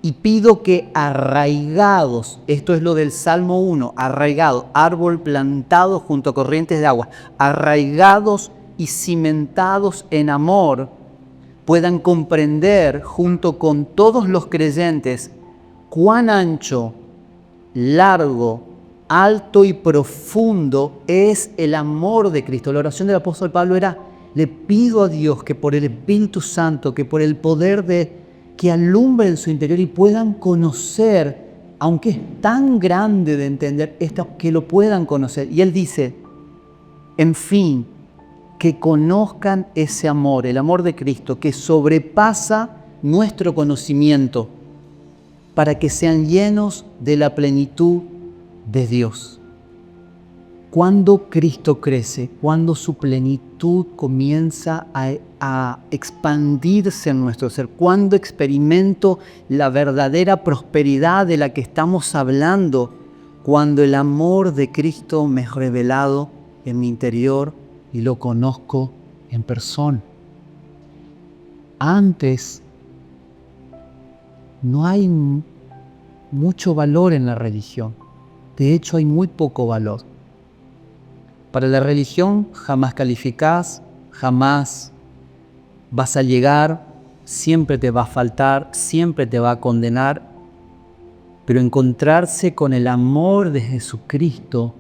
Y pido que arraigados, esto es lo del Salmo 1, arraigado, árbol plantado junto a corrientes de agua, arraigados y cimentados en amor, puedan comprender junto con todos los creyentes cuán ancho, largo, alto y profundo es el amor de Cristo. La oración del apóstol Pablo era, le pido a Dios que por el Espíritu Santo, que por el poder que alumbre en su interior y puedan conocer, aunque es tan grande de entender esto, que lo puedan conocer. Y él dice, en fin, que conozcan ese amor, el amor de Cristo, que sobrepasa nuestro conocimiento, para que sean llenos de la plenitud de Dios. Cuando Cristo crece, cuando su plenitud comienza a expandirse en nuestro ser, cuando experimento la verdadera prosperidad de la que estamos hablando, cuando el amor de Cristo me es revelado en mi interior y lo conozco en persona. Antes no hay mucho valor en la religión. De hecho, hay muy poco valor. Para la religión jamás calificás, jamás vas a llegar, siempre te va a faltar, siempre te va a condenar. Pero encontrarse con el amor de Jesucristo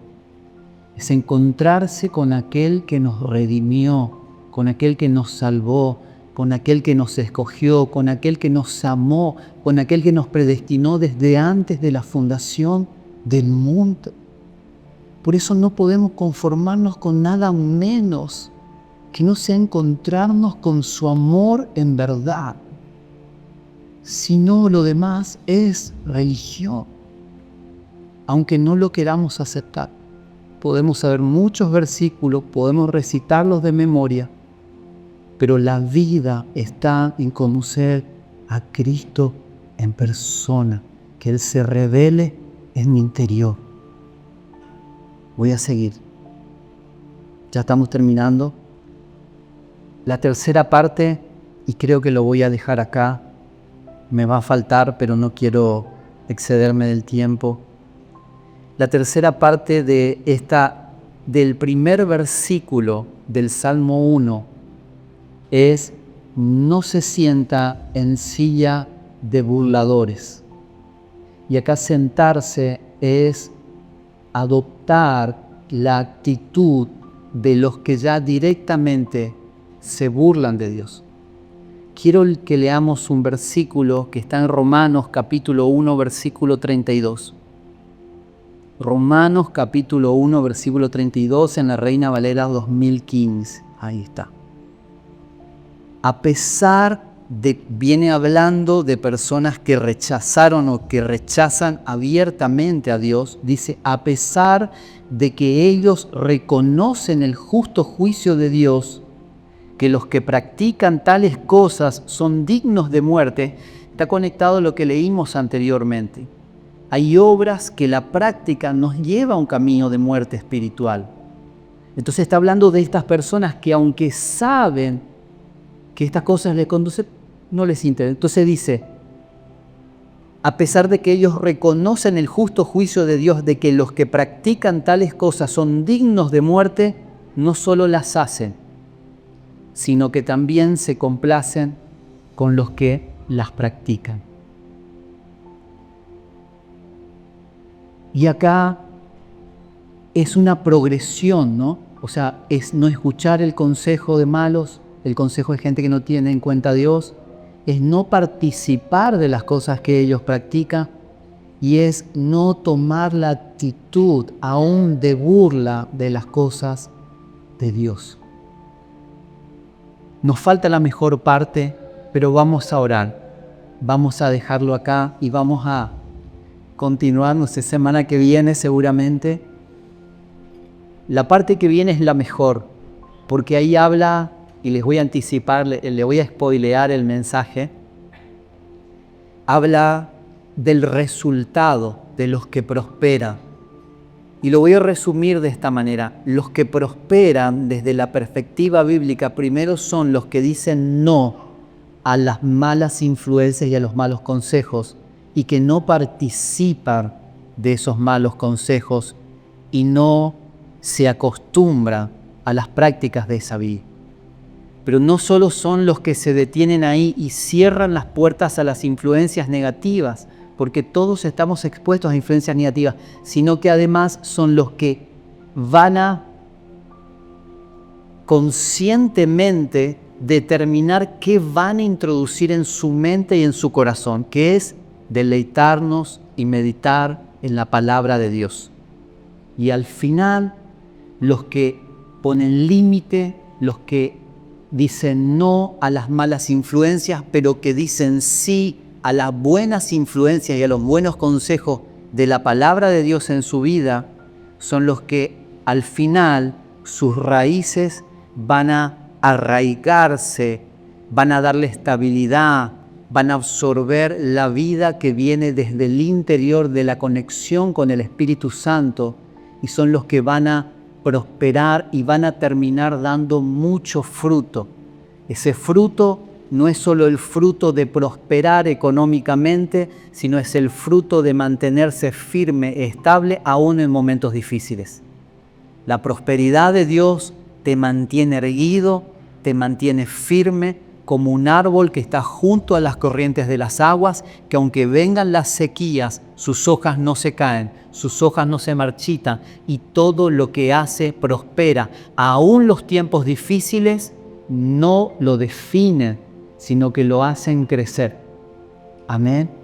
es encontrarse con aquel que nos redimió, con aquel que nos salvó, con aquel que nos escogió, con aquel que nos amó, con aquel que nos predestinó desde antes de la fundación del mundo. Por eso no podemos conformarnos con nada menos que no sea encontrarnos con su amor en verdad. Si no, lo demás es religión, aunque no lo queramos aceptar. Podemos saber muchos versículos, podemos recitarlos de memoria, pero la vida está en conocer a Cristo en persona, que Él se revele en mi interior. Voy a seguir. Ya estamos terminando. La tercera parte, y creo que lo voy a dejar acá, me va a faltar, pero no quiero excederme del tiempo. La tercera parte del primer versículo del Salmo 1 es: no se sienta en silla de burladores. Y acá sentarse es adoptar la actitud de los que ya directamente se burlan de Dios. Quiero que leamos un versículo que está en Romanos capítulo 1, versículo 32. Romanos capítulo 1, versículo 32 en la Reina Valera 2015. Ahí está. A pesar viene hablando de personas que rechazaron o que rechazan abiertamente a Dios, dice, a pesar de que ellos reconocen el justo juicio de Dios, que los que practican tales cosas son dignos de muerte, está conectado a lo que leímos anteriormente. Hay obras que la práctica nos lleva a un camino de muerte espiritual. Entonces está hablando de estas personas que aunque saben que estas cosas les conducen, no les interesa. Entonces dice, a pesar de que ellos reconocen el justo juicio de Dios, de que los que practican tales cosas son dignos de muerte, no solo las hacen, sino que también se complacen con los que las practican. Y acá es una progresión, ¿no? O sea, es no escuchar el consejo de malos, el consejo de gente que no tiene en cuenta a Dios, es no participar de las cosas que ellos practican y es no tomar la actitud aún de burla de las cosas de Dios. Nos falta la mejor parte, pero vamos a orar. vamos a dejarlo acá y vamos a continuar, no sé, semana que viene seguramente. La parte que viene es la mejor, porque ahí habla, y les voy a anticipar, le voy a spoilear el mensaje, habla del resultado de los que prosperan. Y lo voy a resumir de esta manera. Los que prosperan desde la perspectiva bíblica primero son los que dicen no a las malas influencias y a los malos consejos y que no participan de esos malos consejos y no se acostumbran a las prácticas de esa vida. Pero no solo son los que se detienen ahí y cierran las puertas a las influencias negativas, porque todos estamos expuestos a influencias negativas, sino que además son los que van a conscientemente determinar qué van a introducir en su mente y en su corazón, que es deleitarnos y meditar en la palabra de Dios. Y al final, los que ponen límite, los que dicen no a las malas influencias, pero que dicen sí a las buenas influencias y a los buenos consejos de la palabra de Dios en su vida, son los que al final sus raíces van a arraigarse, van a darle estabilidad, van a absorber la vida que viene desde el interior de la conexión con el Espíritu Santo y son los que van a prosperar y van a terminar dando mucho fruto. Ese fruto no es solo el fruto de prosperar económicamente, sino es el fruto de mantenerse firme, estable, aún en momentos difíciles. La prosperidad de Dios te mantiene erguido, te mantiene firme, como un árbol que está junto a las corrientes de las aguas, que aunque vengan las sequías, sus hojas no se caen, sus hojas no se marchitan, y todo lo que hace prospera. Aún los tiempos difíciles no lo definen, sino que lo hacen crecer. Amén.